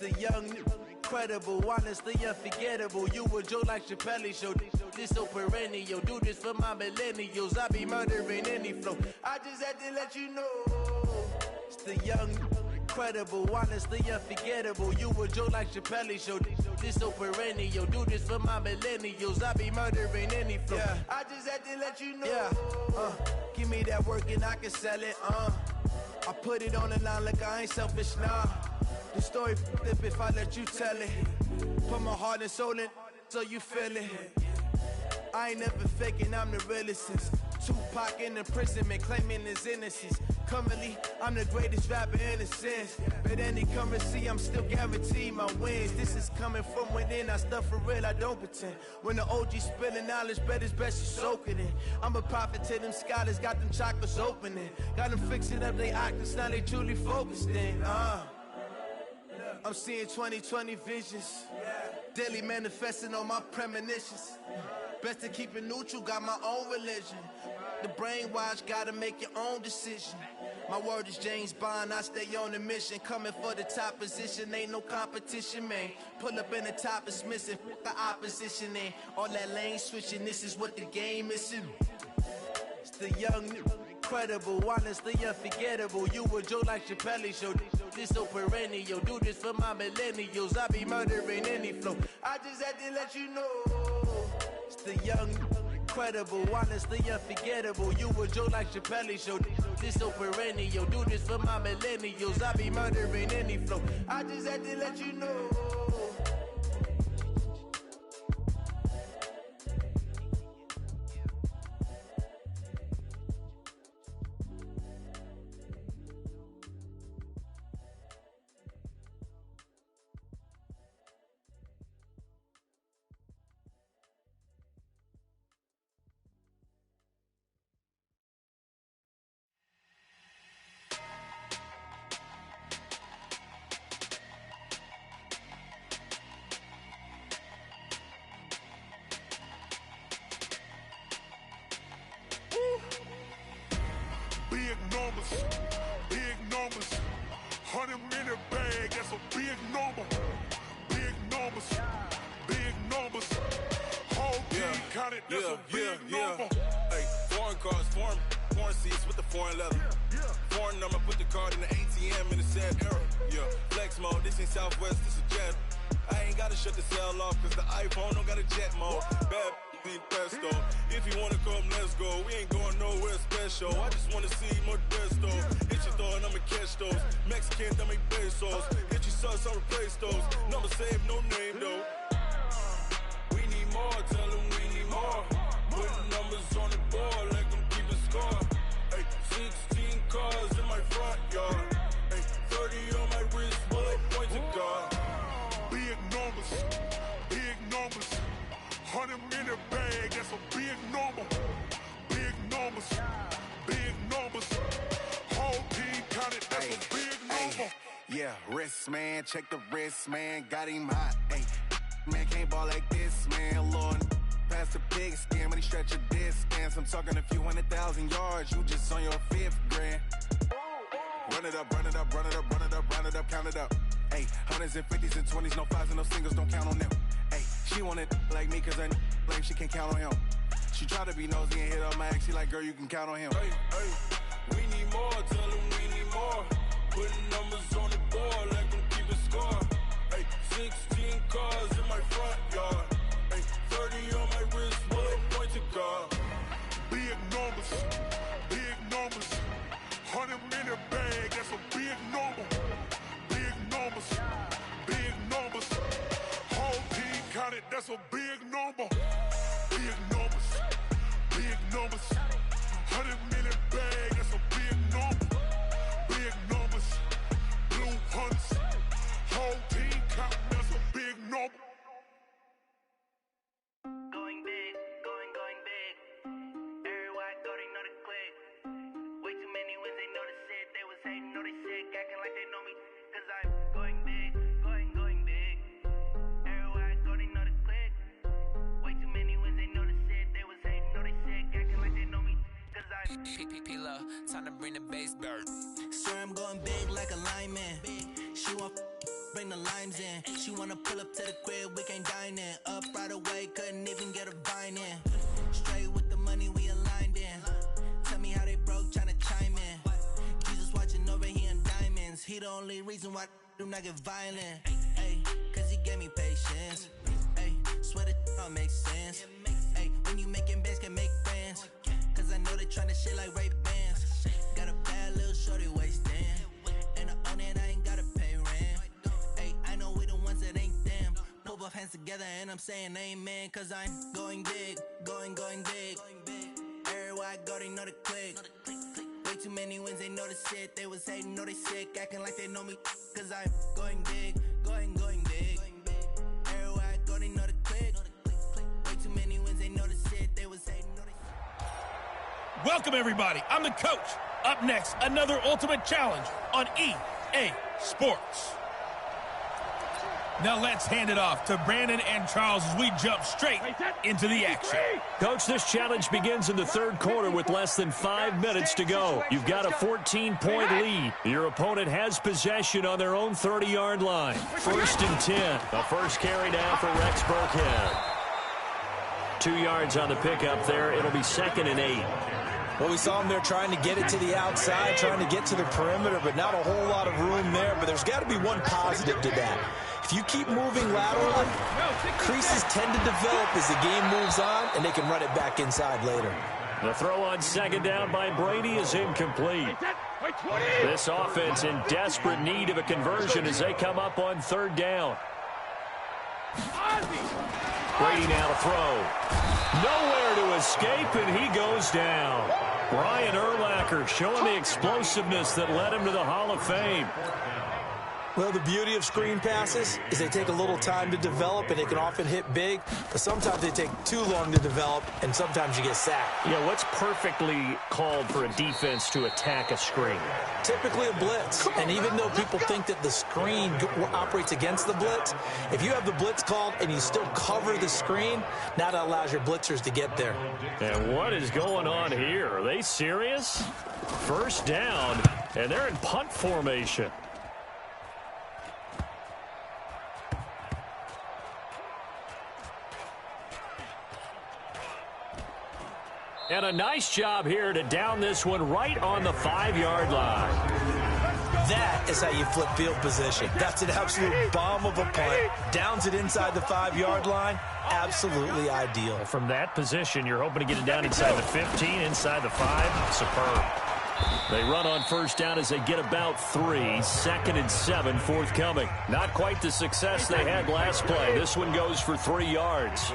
the young, incredible, honestly unforgettable. You a joke like Chappelle Show. This so perennial. Do this for my millennials. I be murdering any flow. I just had to let you know. It's the young, incredible, honestly unforgettable. You a joke like Chappelle Show. This so perennial. Do this for my millennials. I be murdering any flow. Yeah. I just had to let you know. Yeah. Give me that work and I can sell it. I put it on the line like I ain't selfish, nah. The story flip if I let you tell it. Put my heart and soul in so you feel it. I ain't never faking, I'm the realest since Tupac in imprisonment, claiming his innocence. Currently, I'm the greatest rapper in a sense. But any currency, I'm still guaranteed my wins. This is coming from within, I stuff for real, I don't pretend. When the OG spilling knowledge, bet it's best you soak it in. I'm a prophet to them scholars, got them chakras opening. Got them fixing up they octaves, now they truly focused in. I'm seeing 2020 visions. Daily manifesting on my premonitions. Best to keep it neutral, got my own religion. The brainwash, gotta make your own decision. My word is James Bond, I stay on the mission. Coming for the top position, ain't no competition, man. Pull up in the top, it's missing, the opposition ain't. All that lane switching, this is what the game is. It's the young, incredible, honestly unforgettable. You a joke like Chappelle Show. This so perennial. Do this for my millennials. I be murdering any flow. I just had to let you know. It's the young, incredible, honestly unforgettable. You a joke like Chappelle Show. This so perennial. Do this for my millennials. I be murdering any flow. I just had to let you know. Big numbers, 100-minute bag, that's a big number. Big numbers, whole team counted, that's a big number. Hey, foreign cars, foreign seats with the foreign leather. Foreign number, put the card in the ATM in the sad era. Yeah, flex mode, this ain't Southwest, this is Jet. I ain't gotta shut the cell off, cause the iPhone don't got a jet mode. Bad pesto. If you wanna come, let's go. We ain't going nowhere special. I just wanna see more Modesto. Hit your door and I'ma catch those. Mexican, that make pesos. Hit your sauce, I'll replace those. Number save, no name though. We need more, tell them we need more. Putting numbers on the board, like them keep a score. Hey, 16 cars in my front yard. Hey, 30 on my wrist, bullet point to God. Big numbers, 100-minute bag, that's a big number. Big numbers, whole team counted, that's a big number. Yeah, wrist man, check the wrist man, got him hot. Ay, man can't ball like this, man. Lord, past the big skin when he stretch a distance. I'm talking a few 100,000 yards, you just on your 5th grand. Run it up, count it up. Ay, hundreds and 50s and 20s, no 5s and no singles, don't count on them. Ay, she want it like me cause her blame, she can't count on him. She try to be nosy and hit up my ex, she like, girl, you can count on him. Hey, we need more, tell them we need more. Putting numbers on the board, like them keep a score. Hey, 16 cars in my front yard. Hey, 30 on my wrist, bullet point to God. Big numbers, 100-minute bag, that's a big number. Big numbers, whole team counted, that's a big number. Big numbers, 100-minute bag, that's a big number. Big numbers, blue hunts, whole team counting, that's a big number. Going big, going big. Everywhere I go, they know the click. Way too many wins, they know the shit. They was hating, know they sick, acting like they know me. Cause I'm going big, going big. Everywhere I go, they know the click. Way too many wins, they know the shit. They was hating, know they sick, acting like they know me. Cause I'm P-P-P-Love, time to bring the bass back. Swear I'm going big like a lineman. She want bring the limes in. She wanna pull up to the crib, we can't dine in. Up right away, couldn't even get a vine in. Straight with the money we aligned in. Tell me how they broke, tryna chime in. Jesus watching over here in diamonds. He the only reason why do not get violent. Ay, cause he gave me patience. Ay, swear that don't make sense. Ay, when you making bands, can make friends. Cause I know they tryna shit like Ray-Bans. Got a bad little shorty wasting. And I own it, I ain't gotta pay rent. Ay, I know we the ones that ain't them. Pull both hands together and I'm saying amen. Cause I'm going big, going big. Everywhere I go, they know the click. Way too many wins, they know the shit. They was hating, know they sick, acting like they know me. Cause I'm going big, going big. Everywhere I go, they know the click. Way too many wins, they know the shit. They was hating, know they sick. Welcome, everybody. I'm the coach. Up next, another Ultimate Challenge on EA Sports. Now let's hand it off to Brandon and Charles as we jump straight into the action. Coach, this challenge begins in the third quarter with less than 5 minutes to go. You've got a 14-point lead. Your opponent has possession on their own 30-yard line. 1st and 10. The first carry now for Rex Burkhead. 2 yards on the pickup there. It'll be 2nd and 8. Well, we saw him there trying to get it to the outside, trying to get to the perimeter, but not a whole lot of room there. But there's got to be one positive to that. If you keep moving laterally, creases tend to develop as the game moves on, and they can run it back inside later. The throw on 2nd down by Brady is incomplete. This offense in desperate need of a conversion as they come up on 3rd down. Brady now to throw. Nowhere to escape, and he goes down. Brian Urlacher showing the explosiveness that led him to the Hall of Fame. Well, the beauty of screen passes is they take a little time to develop, and they can often hit big, but sometimes they take too long to develop, and sometimes you get sacked. Yeah, what's perfectly called for a defense to attack a screen? Typically a blitz, and even though people think that the screen operates against the blitz, if you have the blitz called and you still cover the screen, now that allows your blitzers to get there. And what is going on here? Are they serious? 1st down, and they're in punt formation. And a nice job here to down this one right on the 5-yard line. That is how you flip field position. That's an absolute bomb of a punt. Downs it inside the 5-yard line. Absolutely ideal. From that position, you're hoping to get it down inside the 15, inside the 5. Superb. They run on 1st down as they get about 3. 2nd and 7 forthcoming. Not quite the success they had last play. This one goes for 3 yards.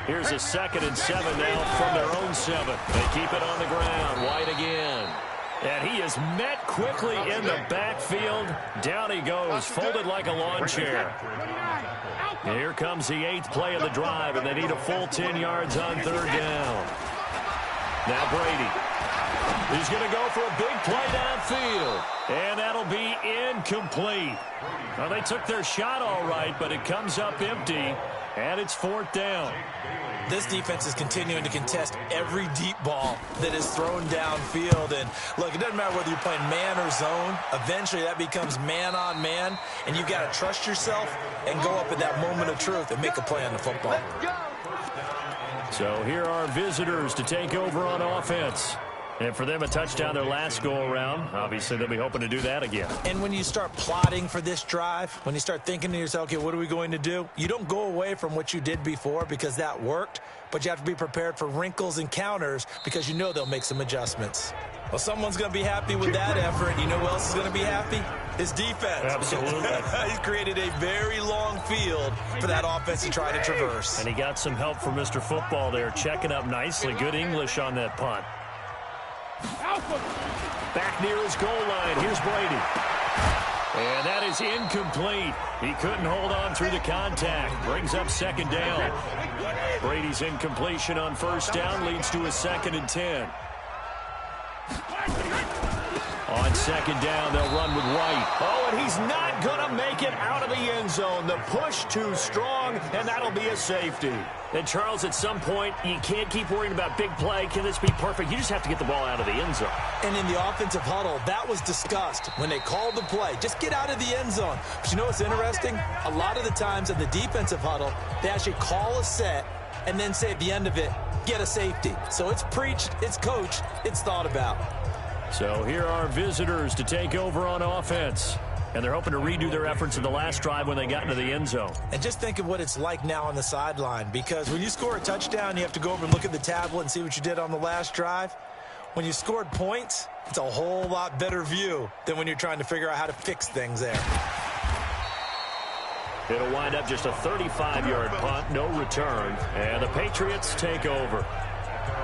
Here's a 2nd and 7 now from their own 7. They keep it on the ground. White again. And he is met quickly in the backfield. Down he goes, folded like a lawn chair. And here comes the 8th play of the drive, and they need a full 10 yards on 3rd down. Now Brady. He's going to go for a big play downfield. And that'll be incomplete. Well, they took their shot all right, but it comes up empty. And it's 4th down. This defense is continuing to contest every deep ball that is thrown downfield. And look, it doesn't matter whether you're playing man or zone. Eventually that becomes man on man. And you've got to trust yourself and go up at that moment of truth and make a play on the football. So here are visitors to take over on offense. And for them, a touchdown their last go-around. Obviously, they'll be hoping to do that again. And when you start plotting for this drive, when you start thinking to yourself, okay, what are we going to do? You don't go away from what you did before because that worked, but you have to be prepared for wrinkles and counters because you know they'll make some adjustments. Well, someone's going to be happy with that effort. You know who else is going to be happy? His defense. Absolutely. He's created a very long field for that offense to try to traverse. And he got some help from Mr. Football there, checking up nicely. Good English on that punt. Back near his goal line. Here's Brady. And that is incomplete. He couldn't hold on through the contact. Brings up 2nd down. Brady's incompletion on 1st down leads to a 2nd and 10. On On second down, they'll run with White. Oh, and he's not going to make it out of the end zone. The push too strong, and that'll be a safety. And, Charles, at some point, you can't keep worrying about big play. Can this be perfect? You just have to get the ball out of the end zone. And in the offensive huddle, that was discussed when they called the play. Just get out of the end zone. But you know what's interesting? A lot of the times in the defensive huddle, they actually call a set and then say at the end of it, get a safety. So it's preached, it's coached, it's thought about. So here are visitors to take over on offense. And they're hoping to redo their efforts in the last drive when they got into the end zone. And just think of what it's like now on the sideline, because when you score a touchdown, you have to go over and look at the tablet and see what you did on the last drive. When you scored points, it's a whole lot better view than when you're trying to figure out how to fix things there. It'll wind up just a 35-yard punt, no return, and the Patriots take over.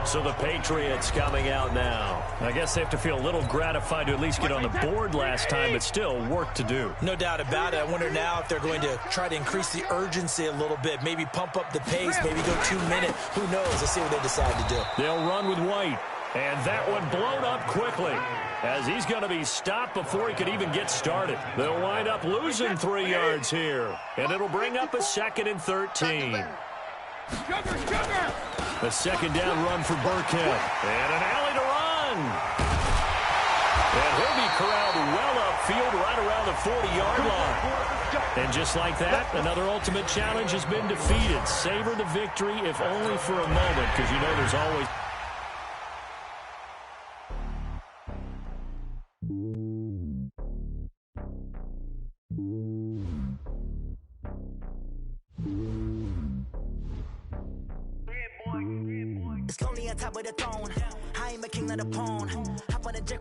So the Patriots coming out now. I guess they have to feel a little gratified to at least get on the board last time, but still work to do. No doubt about it. I wonder now if they're going to try to increase the urgency a little bit, maybe pump up the pace, maybe go 2 minutes. Who knows? Let's see what they decide to do. They'll run with White, and that one blown up quickly as he's going to be stopped before he could even get started. They'll wind up losing 3 yards here, and it'll bring up a 2nd and 13. A second down run for Burkhead. And an alley to run. And he'll be corralled well upfield right around the 40-yard line. And just like that, another ultimate challenge has been defeated. Savor the victory, if only for a moment, because you know there's always... It's lonely on top of the throne. I am a king of the pawn. Hop on the jet,